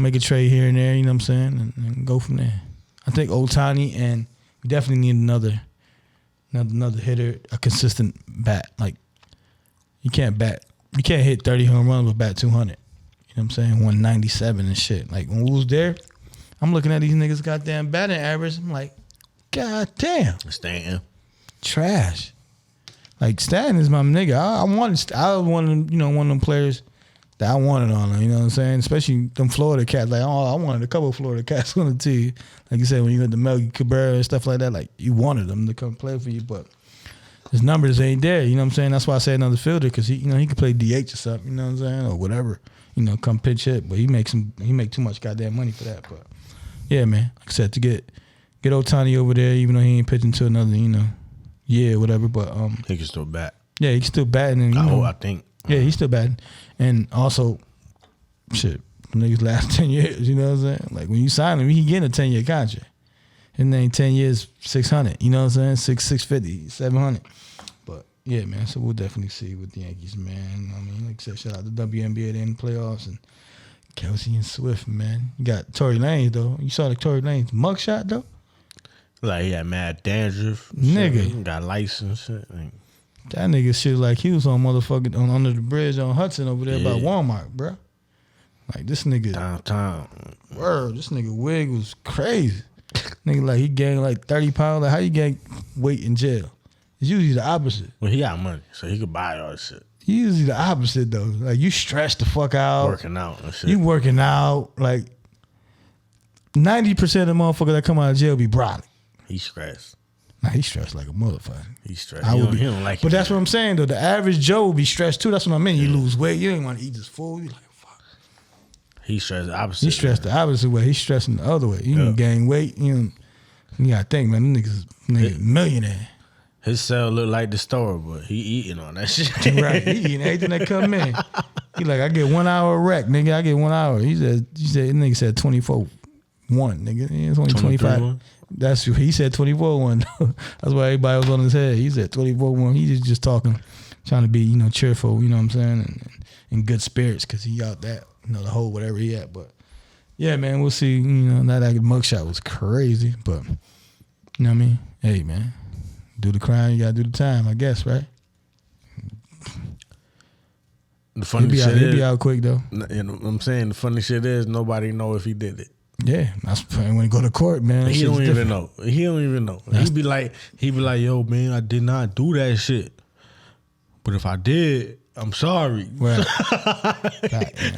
[SPEAKER 2] make a trade here and there, you know what I'm saying, and go from there. I think Ohtani, and we definitely need another hitter, a consistent bat. Like, you can't hit 30 home runs but bat 200. You know what I'm saying? 197 and shit. Like, when we was there, I'm looking at these niggas' goddamn batting average. I'm like, god damn.
[SPEAKER 1] Stanton.
[SPEAKER 2] Trash. Like, Stanton is my nigga. I was one of them players that I wanted on him, you know what I'm saying? Especially them Florida cats. Like, I wanted a couple of Florida cats on the team. Like you said, when you got the Melky Cabrera and stuff like that, like, you wanted them to come play for you, but his numbers ain't there, you know what I'm saying? That's why I say another fielder, because he could play DH or something, you know what I'm saying? Or whatever. Come pitch hit. But he make too much goddamn money for that, but yeah, man. Like I said, to get Ohtani over there, even though he ain't pitching to another, year or whatever. But
[SPEAKER 1] he can still bat.
[SPEAKER 2] Yeah, he can still batting. And
[SPEAKER 1] I think.
[SPEAKER 2] Yeah, he's still batting. And also, shit, niggas last 10 years. You know what I'm saying? Like when you sign him, he getting a 10-year contract. His name 10 years, 600. You know what I'm saying? 650, 700. But yeah, man. So we'll definitely see with the Yankees, man. I mean, like I said, shout out to WNBA. They in the playoffs and Kelsey and Swift, man. You got Tory Lanez, though. You saw the Tory Lanez mugshot, though?
[SPEAKER 1] Like, he had mad dandruff.
[SPEAKER 2] Nigga.
[SPEAKER 1] He got license shit. Like,
[SPEAKER 2] that nigga shit like he was on motherfucking under the bridge on Hudson over there by Walmart, bro. Like, this nigga.
[SPEAKER 1] Downtown.
[SPEAKER 2] Word, this nigga wig was crazy. Nigga, like, he gained like 30 pounds. Like, how you gain weight in jail? It's usually the opposite.
[SPEAKER 1] Well, he got money, so he could buy all this shit.
[SPEAKER 2] Usually the opposite, though. Like, you stressed the fuck out.
[SPEAKER 1] Working out and shit.
[SPEAKER 2] You working out. Like, 90% of the motherfuckers that come out of jail be brolic.
[SPEAKER 1] He stressed.
[SPEAKER 2] Nah, he stressed like a motherfucker.
[SPEAKER 1] He's stressed.
[SPEAKER 2] I would be.
[SPEAKER 1] He don't like it.
[SPEAKER 2] But that's what I'm saying, though. The average Joe would be stressed, too. That's what I mean. You lose weight. You ain't want to eat this food. You like, fuck.
[SPEAKER 1] He stressed the opposite.
[SPEAKER 2] He stressed the opposite way. He's stressing the other way. You can gain weight. You got to think, man. Them niggas millionaire.
[SPEAKER 1] His cell look like the store, but he eating on that shit.
[SPEAKER 2] Right. He eating everything that come in. He like, I get 1 hour rec, nigga. I get 1 hour. He said, nigga said 24-1, nigga. It's only 25. That's he said 24-1. That's why everybody was on his head. He said 24-1. He just talking, trying to be, cheerful, you know what I'm saying? And in good spirits because he out that, the whole whatever he at. But yeah, man, we'll see. That mugshot was crazy, but you know what I mean? Hey, man. Do the crime, you gotta do the time, I guess, right?
[SPEAKER 1] The funny shit is,
[SPEAKER 2] he'll be out quick though.
[SPEAKER 1] You know what I'm saying? The funny shit is nobody know if he did it.
[SPEAKER 2] Yeah, that's when he go to court, man.
[SPEAKER 1] He don't even know. He don't even know. He be like, yo, man, I did not do that shit. But if I did, I'm sorry.
[SPEAKER 2] Right.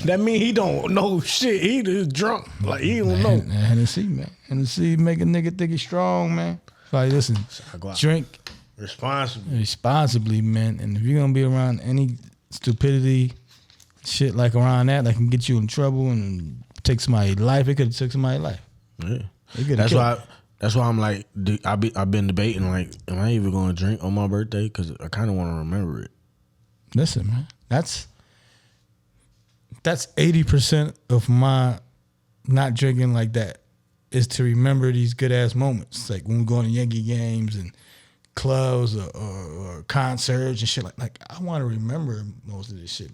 [SPEAKER 1] That mean he don't know shit. He just drunk. Like he don't know.
[SPEAKER 2] Hennessy, man. Hennessy make a nigga think he's strong, man. Like, listen, drink responsibly, man. And if you're gonna be around any stupidity, shit like around that can get you in trouble and take somebody's life, it could have took somebody's life.
[SPEAKER 1] Yeah, that's why I'm like, I've been debating like, am I even gonna drink on my birthday? Because I kind of want to remember it.
[SPEAKER 2] Listen, man, that's 80% of my not drinking like that. Is to remember these good ass moments, like when we go to Yankee games and clubs or concerts and shit. Like I want to remember most of this shit.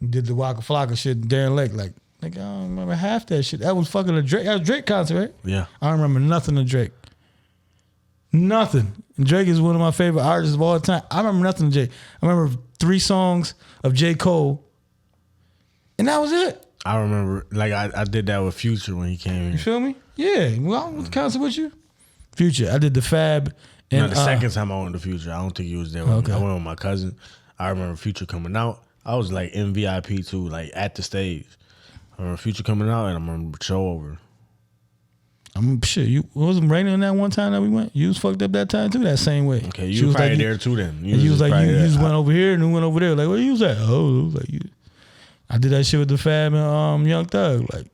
[SPEAKER 2] We did the Waka Flocka shit, Darren Lake. Like I don't remember half that shit. That was fucking a Drake. That was Drake concert, right?
[SPEAKER 1] Yeah.
[SPEAKER 2] I don't remember nothing of Drake. Nothing. And Drake is one of my favorite artists of all time. I remember nothing of Drake. I remember 3 songs of J. Cole, and that was it.
[SPEAKER 1] I remember, like, I did that with Future when he came here.
[SPEAKER 2] You feel me? Yeah. Well, I went to concert with you. Future. I did the Fab. And,
[SPEAKER 1] the second time I went to Future, I don't think he was there with me. I went with my cousin. I remember Future coming out. I was, like, in VIP, too, like, at the stage. I remember Future coming out, and I remember show over.
[SPEAKER 2] Shit, you wasn't raining that one time that we went? You was fucked up that time, too, that same way.
[SPEAKER 1] Okay, you was probably there, too, then.
[SPEAKER 2] You was like, you just went over here and we went over there. Like, where you was at? Oh, it was like, you. I did that shit with the Pham and Young Thug. Like,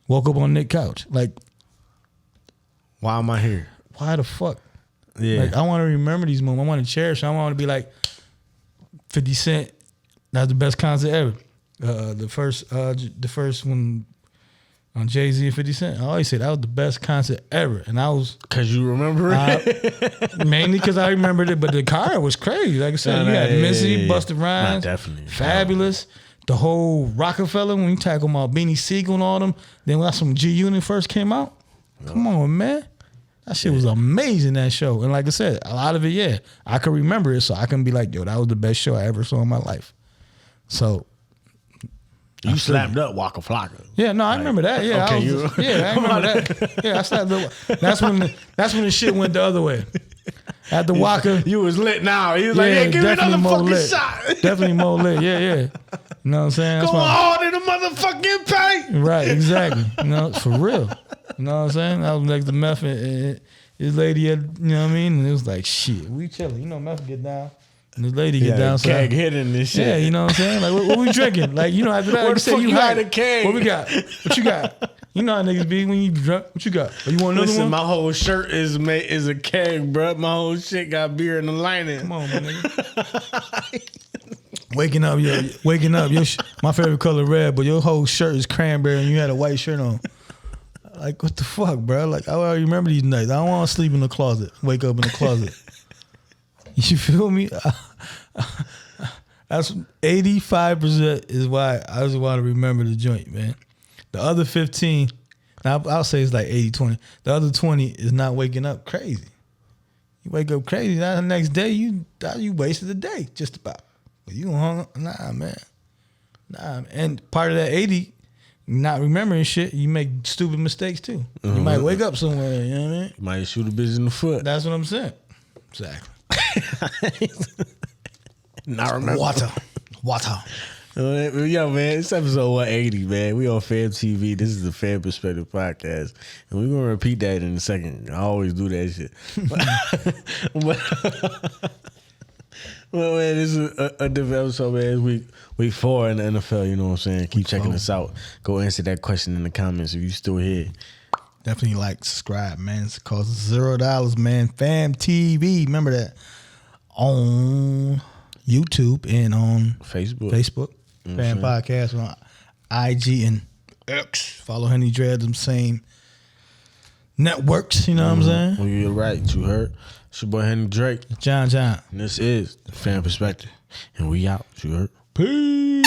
[SPEAKER 2] woke up on Nick's couch. Like,
[SPEAKER 1] why am I here?
[SPEAKER 2] Why the fuck?
[SPEAKER 1] Yeah.
[SPEAKER 2] Like, I want to remember these moments. I want to cherish them. I want to be like 50 Cent. That's the best concert ever. The first one on Jay-Z and 50 Cent. I always say that was the best concert ever. And I was...
[SPEAKER 1] Because you remember it?
[SPEAKER 2] Mainly because I remembered it. But the car was crazy. Like I said, you had Missy, Busta Rhymes.
[SPEAKER 1] Definitely.
[SPEAKER 2] Fabulous. The whole Rockefeller, when you tackle about Beanie Siegel and all them. Then when some G-Unit first came out. Come on, man. That shit was amazing, that show. And like I said, a lot of it, I can remember it. So I can be like, yo, that was the best show I ever saw in my life. So...
[SPEAKER 1] You slapped up Waka Flocka.
[SPEAKER 2] Yeah, no, I remember that. Yeah,
[SPEAKER 1] okay,
[SPEAKER 2] I remember that. Yeah, I slapped up. That's when the shit went the other way. At the Waka,
[SPEAKER 1] you was lit now. He was like, hey, give me another fucking
[SPEAKER 2] lit.
[SPEAKER 1] shot.
[SPEAKER 2] Definitely more lit. Yeah. You know what I'm saying?
[SPEAKER 1] Go hard in the motherfucking paint.
[SPEAKER 2] Right, exactly. For real. You know what I'm saying? That was like the meth and his lady had, you know what I mean? And it was like, shit, we chilling. You know, meth get down. And the lady get down.
[SPEAKER 1] Keg hitting this shit.
[SPEAKER 2] Yeah, you know what I'm saying? Like, what we drinking? Like, you know, after that,
[SPEAKER 1] where the fuck you had a keg?
[SPEAKER 2] What we got? What you got? You know how niggas be when you drunk. What you got? Oh, you want another one?
[SPEAKER 1] My whole shirt is a keg, bro. My whole shit got beer in the lining.
[SPEAKER 2] Come on, my nigga. Waking up. My favorite color red, but your whole shirt is cranberry and you had a white shirt on. Like, what the fuck, bro? Like, I already remember these nights. I don't want to sleep in the closet. Wake up in the closet. You feel me? That's 85% is why I just want to remember the joint, man. The other 15, now I'll say it's like 80-20. The other 20 is not waking up crazy. You wake up crazy, now the next day you wasted the day, just about. But you hung, nah, man. And part of that 80, not remembering shit, you make stupid mistakes too. You might wake up somewhere, you know what I mean?
[SPEAKER 1] You might shoot a bitch in the foot.
[SPEAKER 2] That's what I'm saying. Exactly.
[SPEAKER 1] Not remember.
[SPEAKER 2] Water.
[SPEAKER 1] Yo, man, it's episode 180, man. We on PhamTV. This is the Fan Perspective Podcast. And we're going to repeat that in a second. I always do that shit. Well, man, this is a different episode, man. It's week 4 in the NFL, you know what I'm saying? Keep checking us out. Go answer that question in the comments if you still here.
[SPEAKER 2] Definitely like, subscribe, man. It costs $0, man. PhamTV. Remember that. On YouTube and on Facebook. Fan Podcast on IG and X. Follow Henny Dread, them same networks, you know what I'm saying?
[SPEAKER 1] Well, you're right. You heard? It's your boy Henry Drake.
[SPEAKER 2] John.
[SPEAKER 1] And this is the Fan Perspective. And we out. You heard?
[SPEAKER 2] Peace.